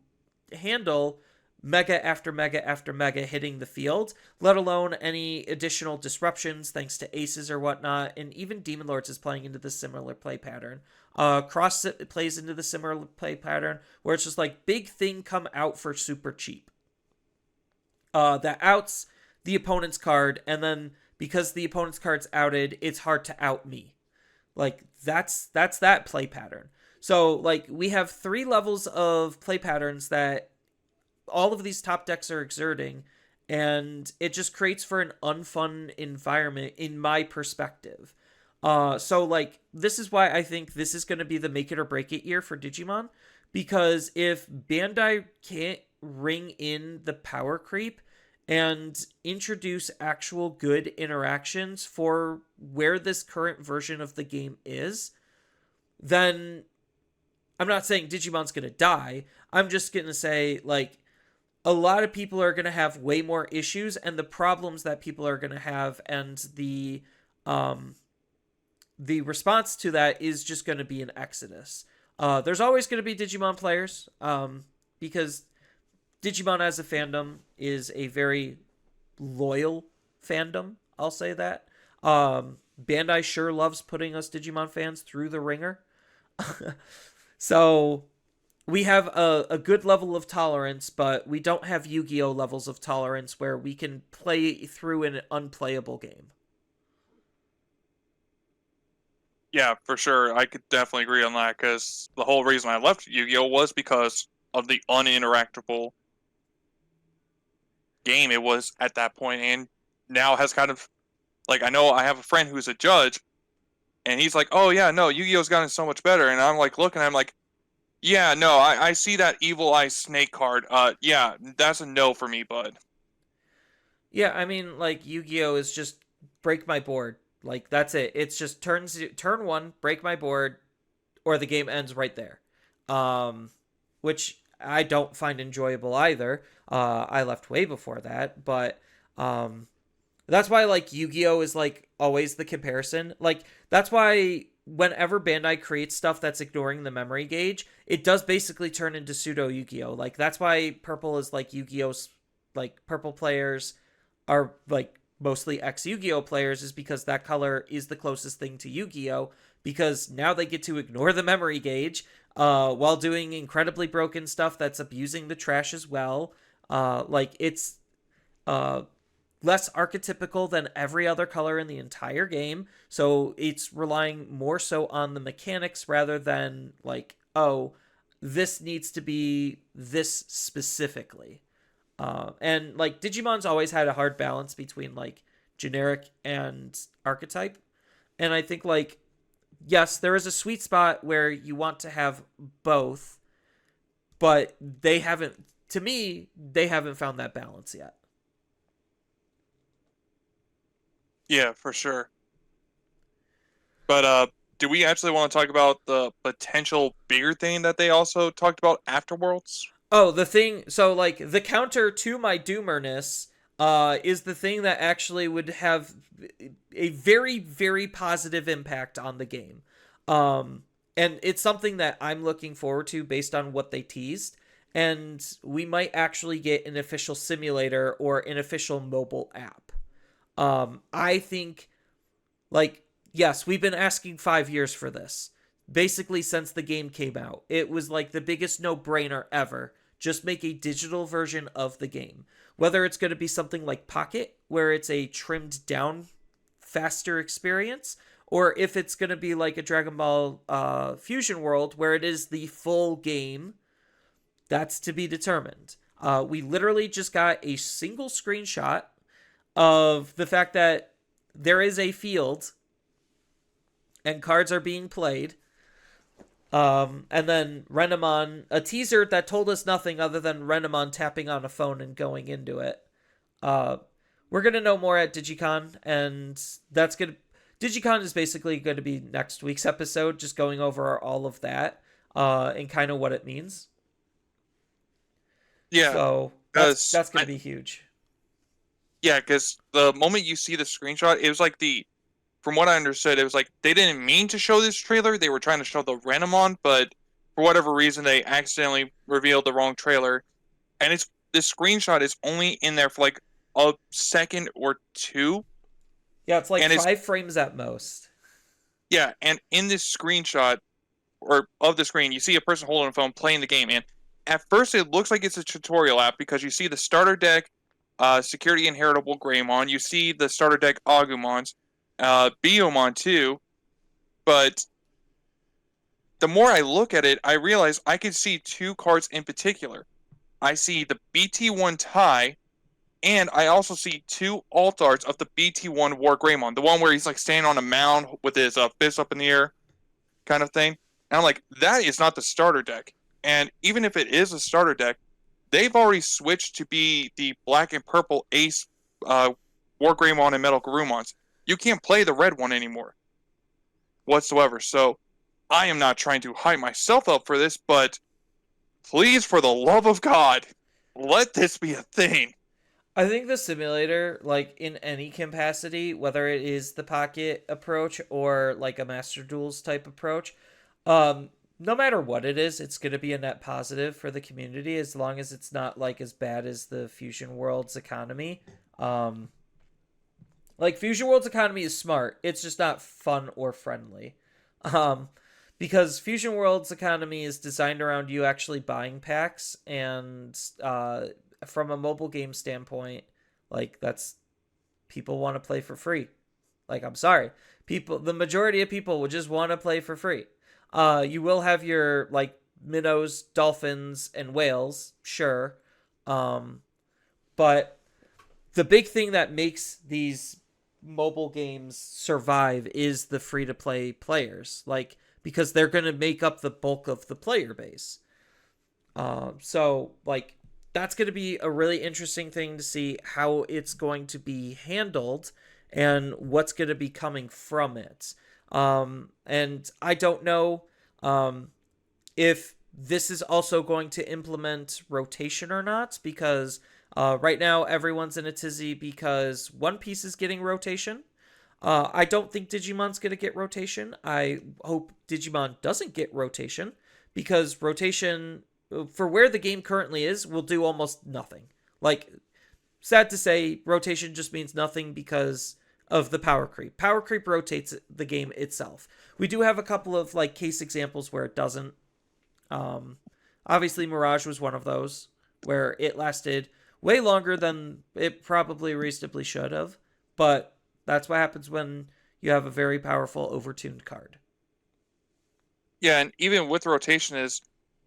handle Mega after Mega after Mega hitting the field, let alone any additional disruptions thanks to aces or whatnot. And even Demon Lords is playing into the similar play pattern. Cross plays into the similar play pattern, where it's just like, big thing come out for super cheap. That outs the opponent's card, and then because the opponent's card's outed, it's hard to out me. Like, that's that play pattern. So, like, we have 3 levels of play patterns that all of these top decks are exerting, and it just creates for an unfun environment in my perspective. So, like, this is why I think this is going to be the make it or break it year for Digimon, because if Bandai can't ring in the power creep and introduce actual good interactions for where this current version of the game is, then I'm not saying Digimon's going to die. I'm just going to say, like, a lot of people are going to have way more issues, and the problems that people are going to have, and the response to that is just going to be an exodus. There's always going to be Digimon players, because Digimon as a fandom is a very loyal fandom. I'll say that. Bandai sure loves putting us Digimon fans through the ringer. So we have a good level of tolerance, but we don't have Yu-Gi-Oh levels of tolerance where we can play through an unplayable game. Yeah, for sure. I could definitely agree on that because the whole reason I left Yu-Gi-Oh was because of the uninteractable game it was at that point, and now has kind of like I know I have a friend who's a judge, and he's like, "Oh yeah, no, Yu-Gi-Oh's gotten so much better," and I'm like looking, I'm like, "Yeah, no, I see that Evil Eye Snake card. Yeah, that's a no for me, bud." Yeah, I mean, like Yu-Gi-Oh is just break my board. Like that's it. It's just turn one, break my board, or the game ends right there. Which I don't find enjoyable either. I left way before that, but that's why like Yu-Gi-Oh is like always the comparison. Like that's why whenever Bandai creates stuff that's ignoring the memory gauge, it does basically turn into pseudo Yu-Gi-Oh. Like that's why purple is like Yu-Gi-Oh's like purple players are like mostly ex Yu-Gi-Oh players is because that color is the closest thing to Yu-Gi-Oh because now they get to ignore the memory gauge while doing incredibly broken stuff that's abusing the trash as well. Like it's uh, less archetypical than every other color in the entire game. So it's relying more so on the mechanics rather than like, oh, this needs to be this specifically. And like Digimon's always had a hard balance between like generic and archetype. And I think like, yes, there is a sweet spot where you want to have both, but they haven't, to me, they haven't found that balance yet. Yeah, for sure. But do we actually want to talk about the potential bigger thing that they also talked about afterwards? Oh, the thing. So, like, the counter to my doomerness is the thing that actually would have a very, very positive impact on the game. Um, and it's something that I'm looking forward to based on what they teased. And we might actually get an official simulator or an official mobile app. I think, like, yes, we've been asking 5 years for this basically since the game came out. It was like the biggest no brainer ever. Just make a digital version of the game. Whether it's going to be something like Pocket, where it's a trimmed down, faster experience, or if it's going to be like a Dragon Ball Fusion World, where it is the full game, that's to be determined. We literally just got a single screenshot of the fact that there is a field and cards are being played. And then Renamon, a teaser that told us nothing other than Renamon tapping on a phone and going into it. Uh, we're gonna know more at DigiCon, and that's gonna. DigiCon is basically going to be next week's episode, just going over all of that, and kind of what it means. Yeah, So because that's gonna be huge. yeah, because the moment you see the screenshot, it was like from what I understood, it was like they didn't mean to show this trailer. They were trying to show the Renamon, but for whatever reason, they accidentally revealed the wrong trailer. And this screenshot is only in there for like a second or two, Yeah, it's like and it's 5 frames at most. yeah, and in this screenshot or of the screen, you see a person holding a phone playing the game, and at first it looks like it's a tutorial app because you see the starter deck, security inheritable Greymon, you see the starter deck Agumons, Biyomon too, but the more I look at it, I realize I can see two cards in particular. I see the BT1 tie, and I also see two alt arts of the BT1 War Greymon, the one where he's like standing on a mound with his fist up in the air, kind of thing. And I'm like, that is not the starter deck. And even if it is a starter deck, they've already switched to be the black and purple Ace War Greymon and Metal Garumons. You can't play the red one anymore whatsoever. So I am not trying to hype myself up for this, but please, for the love of God, let this be a thing. I think the simulator, like in any capacity, whether it is the pocket approach or like a Master Duels type approach, no matter what it is, it's going to be a net positive for the community as long as it's not like as bad as the Fusion World's economy. Um, like Fusion World's economy is smart. It's just not fun or friendly. Um, because Fusion World's economy is designed around you actually buying packs, and from a mobile game standpoint, like that's people want to play for free. Like I'm sorry, the majority of people would just want to play for free. You will have your like minnows, dolphins, and whales, sure, but the big thing that makes these mobile games survive is the free to play players, like because they're going to make up the bulk of the player base. So like that's going to be a really interesting thing to see how it's going to be handled and what's going to be coming from it. And I don't know if this is also going to implement rotation or not, because right now everyone's in a tizzy because One Piece is getting rotation. I don't think Digimon's going to get rotation. I hope Digimon doesn't get rotation, because rotation, for where the game currently is, will do almost nothing. Like, sad to say, rotation just means nothing because of the power creep. Power creep rotates the game itself. We do have a couple of like case examples where it doesn't. Obviously, Mirage was one of those where it lasted way longer than it probably reasonably should have. But that's what happens when you have a very powerful overtuned card. Yeah, and even with rotation is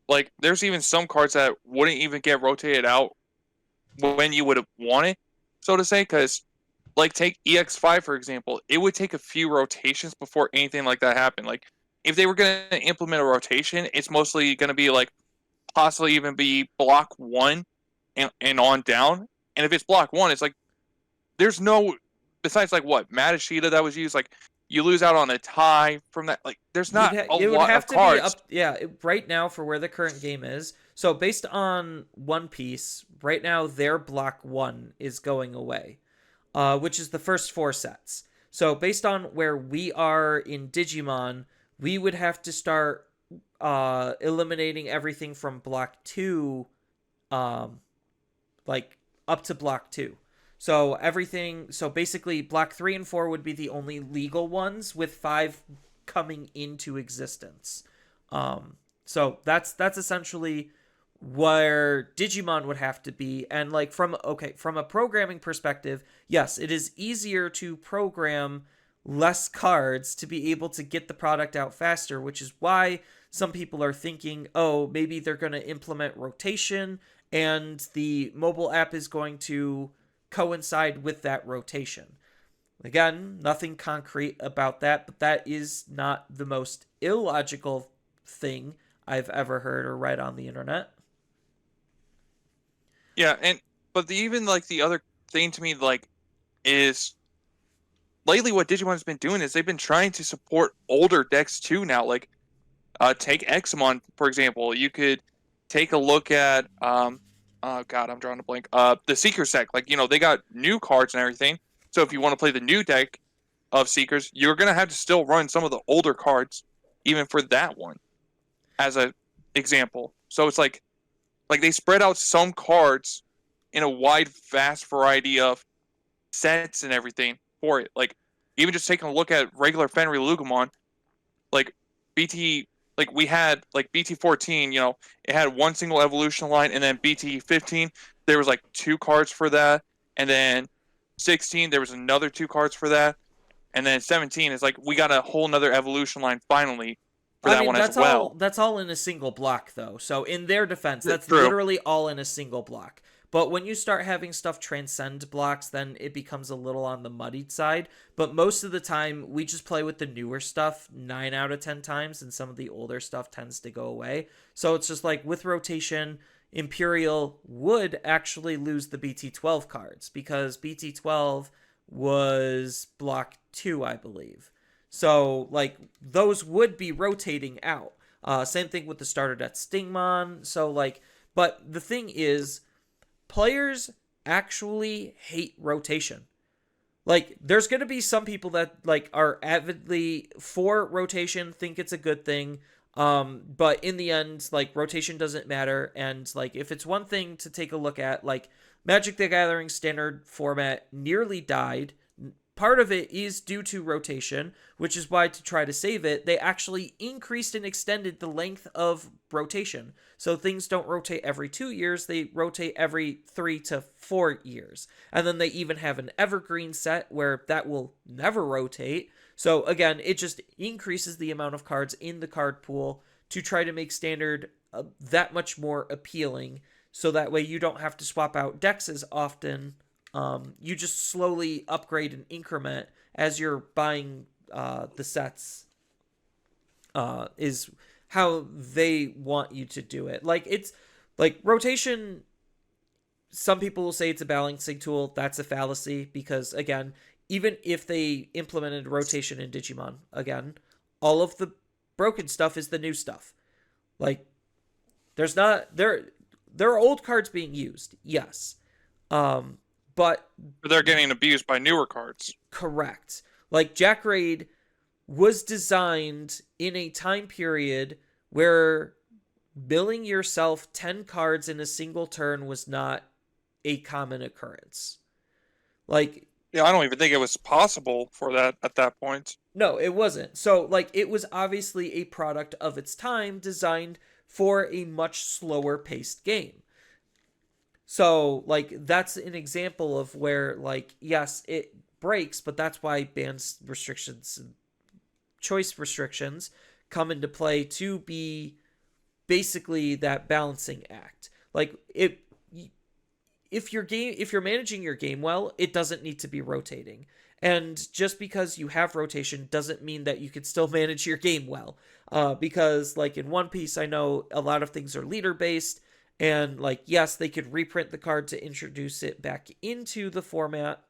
like there's even some cards that wouldn't even get rotated out when you would have wanted, so to say, because like take EX5 for example, it would take a few rotations before anything like that happened. Like if they were going to implement a rotation, it's mostly going to be like possibly even be block one and on down. And if it's block one, it's like there's no besides like what Matashita that was used. Like you lose out on a tie from that. Like there's not a It would lot have of to be cards. up, yeah, right now for where the current game is. So based on One Piece, right now their block one is going away, which is the first four sets. So based on where we are in Digimon, we would have to start eliminating everything from block two, um, like up to block two. So everything, so basically block 3 and 4 would be the only legal ones, with 5 coming into existence. So that's essentially where Digimon would have to be. And like from a programming perspective, yes, it is easier to program less cards to be able to get the product out faster, which is why some people are thinking, oh, maybe they're going to implement rotation and the mobile app is going to coincide with that rotation. Again, nothing concrete about that, but that is not the most illogical thing I've ever heard or read on the internet. Yeah, and but even like the other thing to me like is lately what Digimon's been doing is they've been trying to support older decks too now. Like take Examon for example. You could take a look at oh god, I'm drawing a blank. The Seekers deck. Like, you know, they got new cards and everything. So if you want to play the new deck of Seekers, you're gonna have to still run some of the older cards, even for that one, as a example. So it's like they spread out some cards in a wide, vast variety of sets and everything for it. Like even just taking a look at regular Fenrir Lugumon, like BT, like we had like BT 14, you know, it had one single evolution line, and then BT 15, there was like 2 cards for that, and then 16, there was another 2 cards for that, and then 17 is like we got a whole nother evolution line finally for I that mean, one as well. that's all in a single block though. So in their defense, that's True. literally all in a single block. But when you start having stuff transcend blocks, then it becomes a little on the muddied side. But most of the time, we just play with the newer stuff 9 out of 10 times, and some of the older stuff tends to go away. So it's just like with rotation, Imperial would actually lose the BT12 cards because BT12 was block 2, I believe. So, like, those would be rotating out. Same thing with the starter death Stingmon. So, like, but the thing is, players actually hate rotation. Like, there's going to be some people that, like, are avidly for rotation, think it's a good thing. But in the end, like, rotation doesn't matter. And like, if it's one thing to take a look at, like, Magic the Gathering standard format nearly died. Part of it is due to rotation, which is why, to try to save it, they actually increased and extended the length of rotation. So things don't rotate every 2 years, they rotate every 3 to 4 years. And then they even have an evergreen set where that will never rotate. So again, it just increases the amount of cards in the card pool to try to make standard that much more appealing. So that way you don't have to swap out decks as often. You just slowly upgrade and increment as you're buying the sets. Is how they want you to do it. Like, it's like rotation. Some people will say it's a balancing tool. That's a fallacy, because again, even if they implemented rotation in Digimon again, all of the broken stuff is the new stuff. Like, there's not there are old cards being used, yes. But they're getting abused by newer cards. correct. Like, Jack Raid was designed in a time period where milling yourself 10 cards in a single turn was not a common occurrence. Like, Yeah, I don't even think it was possible for that at that point. no, it wasn't. So, like, it was obviously a product of its time, designed for a much slower paced game. So, like, that's an example of where, like, yes, it breaks, but that's why bans restrictions and choice restrictions come into play, to be basically that balancing act. Like, if you're managing your game well, it doesn't need to be rotating. And just because you have rotation doesn't mean that you can still manage your game well. Because, like, in One Piece, I know a lot of things are leader based, and, like, yes, they could reprint the card to introduce it back into the format,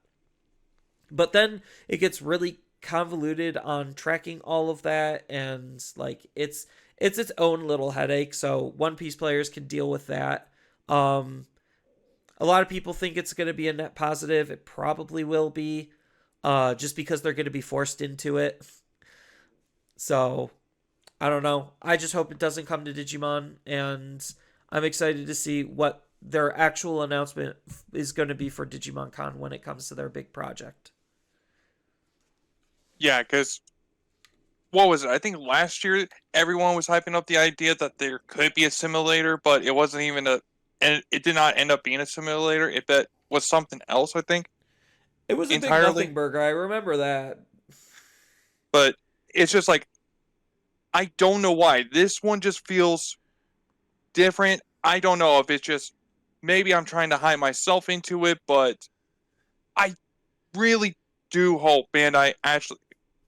but then it gets really convoluted on tracking all of that, and, like, it's its own little headache. So One Piece players can deal with that. A lot of people think it's going to be a net positive. It probably will be, just because they're going to be forced into it. So I don't know. I just hope it doesn't come to Digimon, and I'm excited to see what their actual announcement is going to be for Digimon Con when it comes to their big project. Yeah, because what was it? I think last year everyone was hyping up the idea that there could be a simulator, but it wasn't even and it did not end up being a simulator. It was something else, I think, It was a big entirely. nothing burger. I remember that. But it's just like, I don't know why. This one just feels different. I don't know if it's just, maybe I'm trying to hype myself into it, but I really do hope Bandai actually,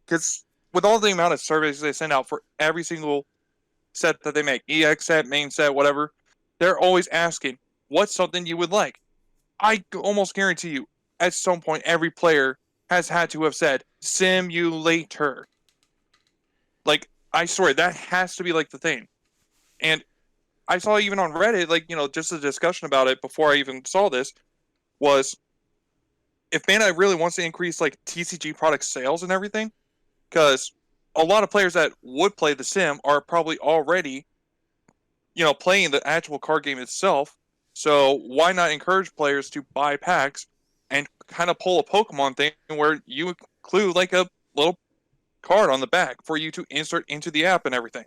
because with all the amount of surveys they send out for every single set that they make, EX set, main set, whatever, they're always asking, what's something you would like? I almost guarantee you, at some point, every player has had to have said simulator. Like, I swear, that has to be like the thing. And I saw even on Reddit, like, just a discussion about it before I even saw this, was if Bandai really wants to increase, like, TCG product sales and everything, because a lot of players that would play the sim are probably already, playing the actual card game itself. So why not encourage players to buy packs and kind of pull a Pokemon thing where you include, like, a little card on the back for you to insert into the app and everything?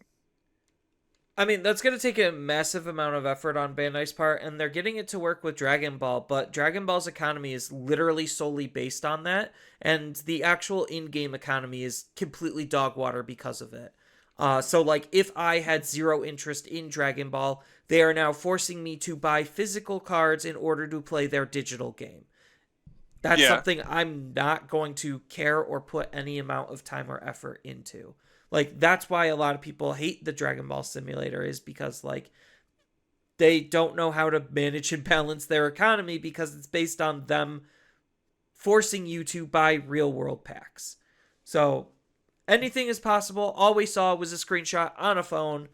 I mean, that's going to take a massive amount of effort on Bandai's part, and they're getting it to work with Dragon Ball, but Dragon Ball's economy is literally solely based on that, and the actual in-game economy is completely dog water because of it. So, like, if I had zero interest in Dragon Ball, they are now forcing me to buy physical cards in order to play their digital game. That's Yeah. something I'm not going to care or put any amount of time or effort into. Like, that's why a lot of people hate the Dragon Ball simulator, is because, like, they don't know how to manage and balance their economy, because it's based on them forcing you to buy real world packs. So anything is possible. All we saw was a screenshot on a phone.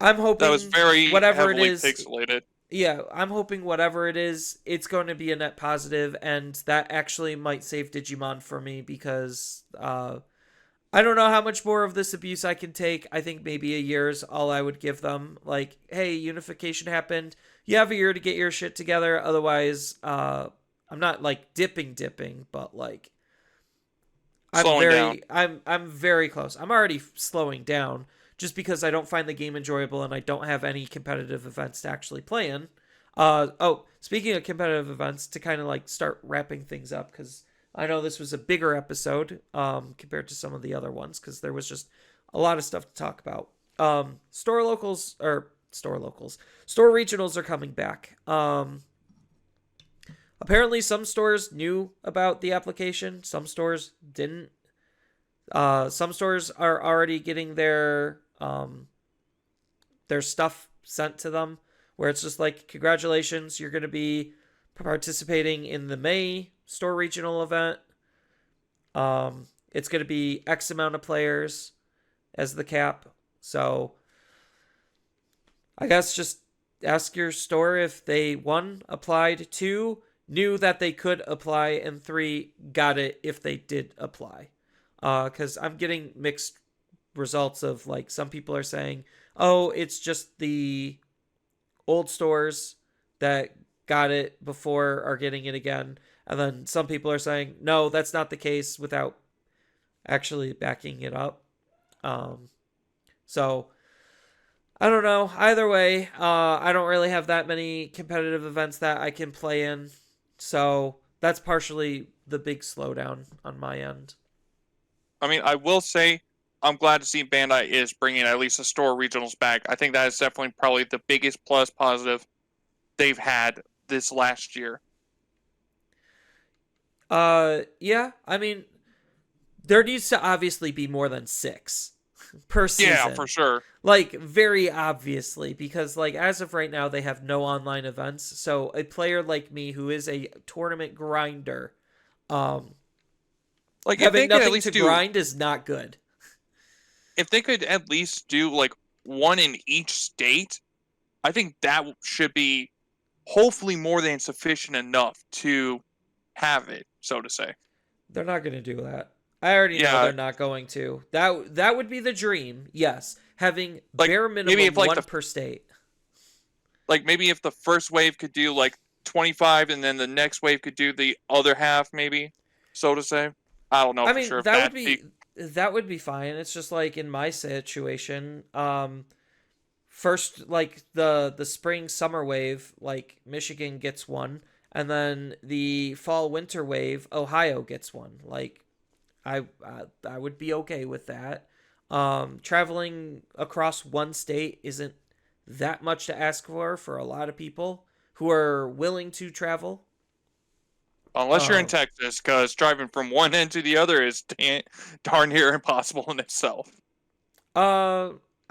I'm That was hoping very whatever it heavily is, pixelated. yeah, I'm hoping whatever it is, it's going to be a net positive, and that actually might save Digimon for me, because I don't know how much more of this abuse I can take. I think maybe a year is all I would give them. Like, hey, unification happened. You have a year to get your shit together. Otherwise, I'm not like dipping, but like Slowing down. I'm very close. I'm already slowing down just because I don't find the game enjoyable and I don't have any competitive events to actually play in. Speaking of competitive events, to kind of like start wrapping things up, because I know this was a bigger episode compared to some of the other ones, because there was just a lot of stuff to talk about. Store regionals are coming back. Apparently, some stores knew about the application. Some stores didn't. Some stores are already getting their stuff sent to them, where it's just like, congratulations, you're going to be participating in the May store regional event. It's going to be X amount of players as the cap. So I guess just ask your store if they, 1, applied, 2, knew that they could apply, and 3, got it if they did apply. Because I'm getting mixed results of, like, some people are saying, oh, it's just the old stores that got it before are getting it again. And then some people are saying, no, that's not the case, without actually backing it up. So I don't know. Either way, I don't really have that many competitive events that I can play in. So that's partially the big slowdown on my end. I mean, I will say I'm glad to see Bandai is bringing at least the store regionals back. I think that is definitely probably the biggest plus positive they've had this last year. Yeah. I mean, there needs to obviously be more than 6 per season. Yeah, for sure. Like, very obviously, because, like, as of right now, they have no online events. So a player like me, who is a tournament grinder, like, having nothing to grind is not good. If they could at least do like one in each state, I think that should be hopefully more than sufficient enough to have it, so to say. They're not going to do that. I already know they're not going to. That would be the dream, yes. Having like, bare minimum maybe if, like, 1 per state. Like, maybe if the first wave could do like 25 and then the next wave could do the other half, maybe, so to say. I don't know for sure. That would be fine. It's just like in my situation, first, like, the spring summer wave, like, Michigan gets one, and then the fall winter wave, Ohio gets one. Like, I would be okay with that. Traveling across one state isn't that much to ask for a lot of people who are willing to travel. Unless you're in Texas, because driving from one end to the other is darn near impossible in itself. I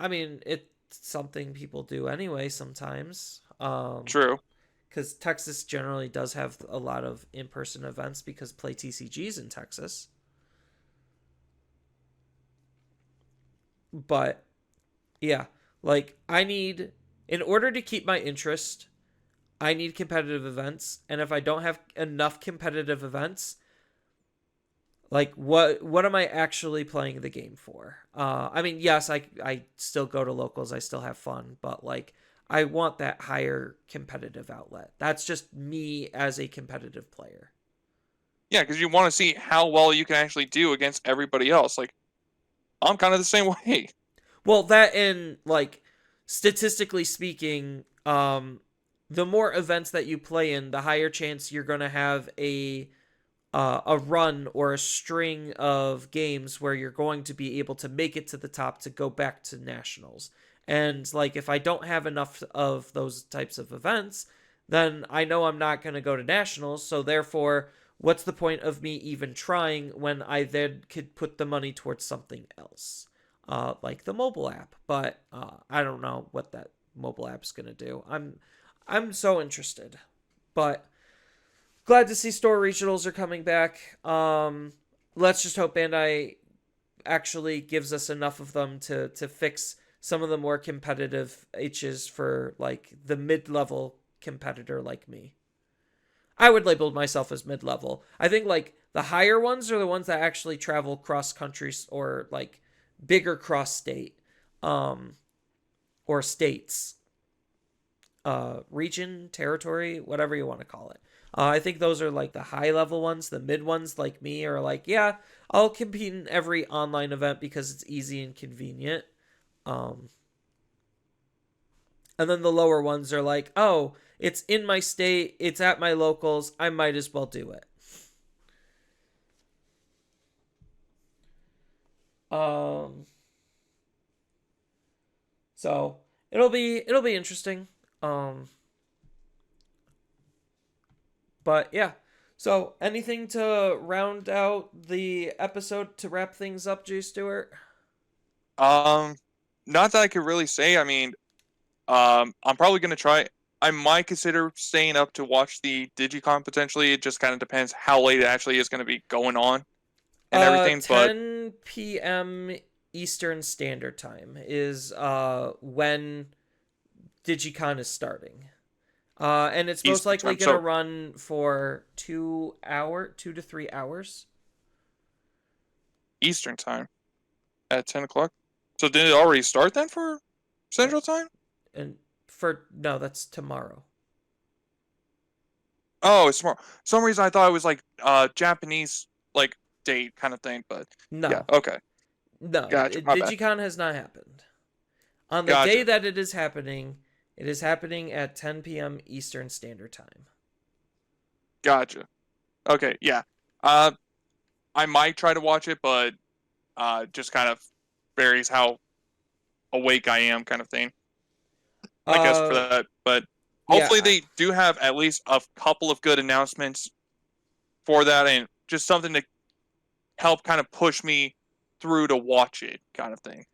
mean, it's something people do anyway sometimes. True. Because Texas generally does have a lot of in-person events because Play TCG's in Texas. But, yeah, like, in order to keep my interest, I need competitive events, and if I don't have enough competitive events, like, what am I actually playing the game for? I mean, yes, I still go to locals, I still have fun, but, like, I want that higher competitive outlet. That's just me as a competitive player. Yeah, because you want to see how well you can actually do against everybody else. Like, I'm kind of the same way. Well, that, and, like, statistically speaking, the more events that you play in, the higher chance you're going to have a run or a string of games where you're going to be able to make it to the top to go back to nationals. And, like, if I don't have enough of those types of events, then I know I'm not going to go to nationals. So therefore, what's the point of me even trying when I then could put the money towards something else? Like the mobile app. But I don't know what that mobile app is going to do. I'm so interested. But glad to see store regionals are coming back. Let's just hope Bandai actually gives us enough of them to fix some of the more competitive H's for, like, the mid-level competitor like me. I would label myself as mid-level. I think like the higher ones are the ones that actually travel cross countries or like bigger cross state, um, or states, region, territory, whatever you want to call it. I think those are like the high level ones. The mid ones, like me, are like, yeah, I'll compete in every online event because it's easy and convenient. Um, and then the lower ones are like, oh, it's in my state, it's at my locals, I might as well do it. Um, so it'll be interesting. Um, but yeah. So anything to round out the episode to wrap things up, Jay Stewart? Um, Not that I could really say. I mean, I'm probably gonna try. I might consider staying up to watch the Digicon potentially. It just kind of depends how late it actually is going to be going on and everything. But 10 p.m. Eastern Standard Time is when Digicon is starting. And it's most Eastern likely time, gonna so run for 2 to 3 hours. Eastern time at 10 o'clock. So did it already start then for Uh, Central time? And for no, that's tomorrow. Oh, it's smart. Some reason I thought it was like Japanese like date kind of thing, but yeah, No, okay, no, gotcha. My bad. Digicon has not happened. On the day Gotcha, that it is happening at 10 p.m. Eastern Standard Time. gotcha. Okay, yeah. Uh, I might try to watch it, but just kind of varies how awake I am, kind of thing. I guess for Uh, that, but hopefully yeah, they do have at least a couple of good announcements for that, and just something to help kind of push me through to watch it, kind of thing.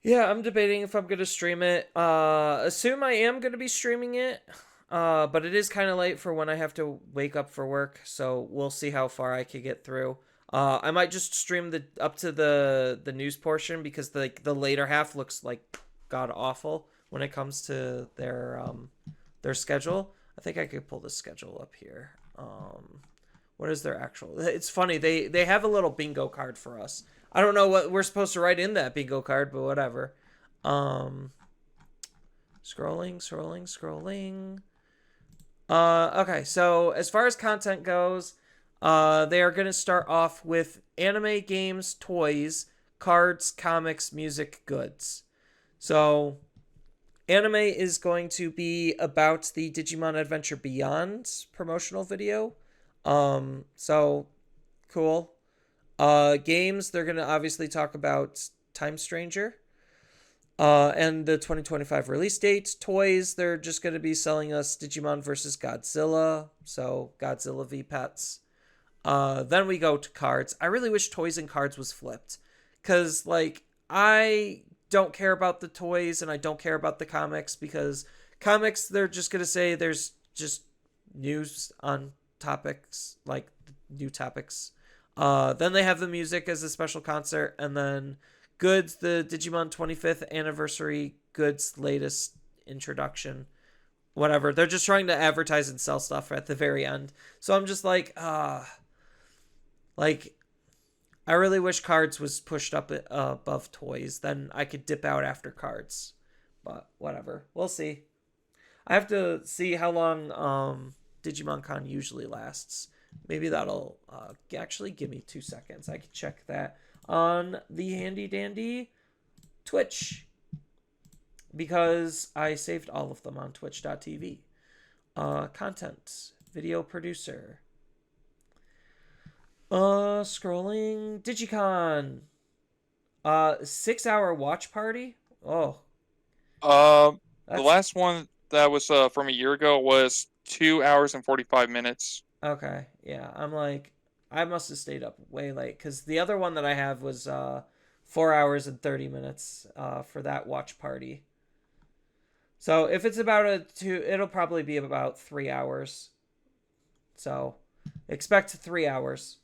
yeah. I'm debating if I'm gonna stream it. Assume I am gonna be streaming it. But it is kind of late for when I have to wake up for work, so we'll see how far I could get through. I might just stream the up to the news portion because the later half looks like god awful when it comes to their schedule. I think I could pull the schedule up here. What is their actual? It's funny they have a little bingo card for us. I don't know what we're supposed to write in that bingo card, but whatever. Um, scrolling. Okay, so as far as content goes, they are going to start off with anime, games, toys, cards, comics, music, goods. So, anime is going to be about the Digimon Adventure Beyond promotional video. So cool. Games, they're going to obviously talk about Time Stranger. And the 2025 release date. Toys, they're just going to be selling us Digimon versus Godzilla. So, Godzilla v Pets. Then we go to cards. I really wish toys and cards was flipped. Because, like, I don't care about the toys and I don't care about the comics because comics, they're just going to say there's just news on topics, like new topics. Then they have the music as a special concert, and then Goods, the Digimon 25th anniversary Goods latest introduction. Whatever. They're just trying to advertise and sell stuff at the very end. So I'm just like I really wish cards was pushed up above toys. Then I could dip out after cards. But whatever. We'll see. I have to see how long Digimon Con usually lasts. Maybe that'll actually give me 2 seconds. I can check that on the handy dandy Twitch because I saved all of them on twitch.tv. Content, video producer. Scrolling. Digicon. 6 hour watch party. Oh, The that's last one that was from a year ago was 2 hours and 45 minutes. okay. Yeah, I'm like, I must have stayed up way late because the other one that I have was 4 hours and 30 minutes for that watch party. So if it's about a two, it'll probably be about 3 hours. So expect 3 hours.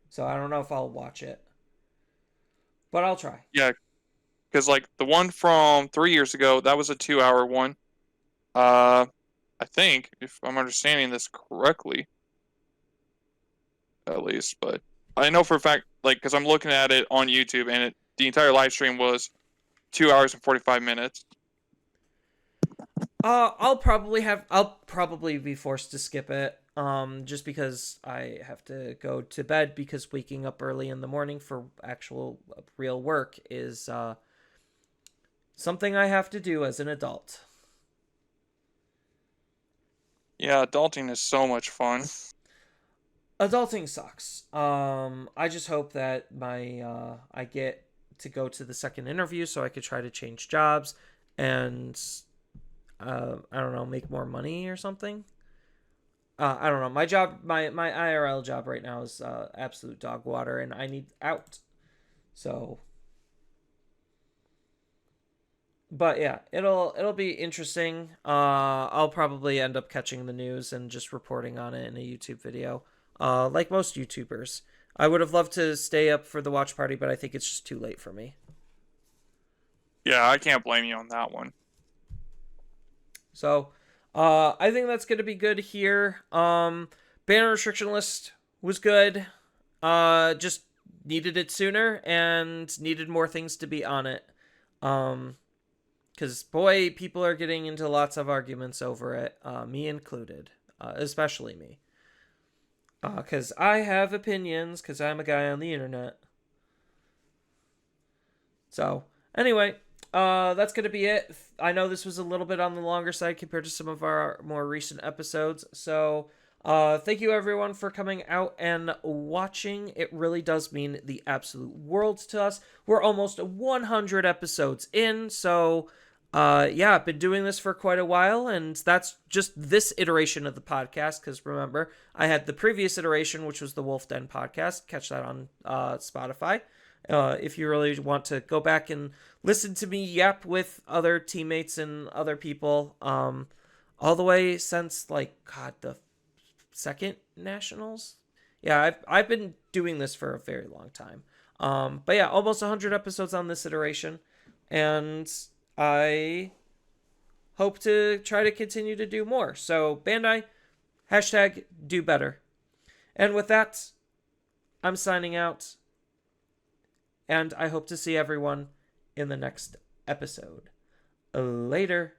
So I don't know if I'll watch it, but I'll try. Yeah, because like the one from 3 years ago, that was a 2 hour one. Uh, I think, if I'm understanding this correctly, at least. But I know for a fact, like, because I'm looking at it on YouTube, and the entire live stream was 2 hours and 45 minutes. I'll probably be forced to skip it. Just because I have to go to bed because waking up early in the morning for actual real work is something I have to do as an adult. Yeah, adulting is so much fun. Adulting sucks. I just hope that my I get to go to the second interview so I could try to change jobs and I don't know, make more money or something. I don't know. My job, my IRL job right now is absolute dog water, and I need out. So, but yeah, it'll be interesting. I'll probably end up catching the news and just reporting on it in a YouTube video. Like most YouTubers, I would have loved to stay up for the watch party, but I think it's just too late for me. Yeah, I can't blame you on that one. So, I think that's gonna be good here. Banner restriction list was good. Just needed it sooner and needed more things to be on it. Because boy, people are getting into lots of arguments over it, me included, especially me. Because I have opinions, because I'm a guy on the internet. So, anyway, that's going to be it. I know this was a little bit on the longer side compared to some of our more recent episodes. So, thank you everyone for coming out and watching. It really does mean the absolute world to us. We're almost 100 episodes in. So, yeah, I've been doing this for quite a while, and that's just this iteration of the podcast. Because remember, I had the previous iteration, which was the Wolf Den podcast. Catch that on Spotify. If you really want to go back and listen to me yap with other teammates and other people, all the way since like God the second nationals. Yeah, I've been doing this for a very long time. But yeah, almost 100 episodes on this iteration, and I hope to try to continue to do more. So Bandai, hashtag do better. And with that, I'm signing out. And I hope to see everyone in the next episode. Later.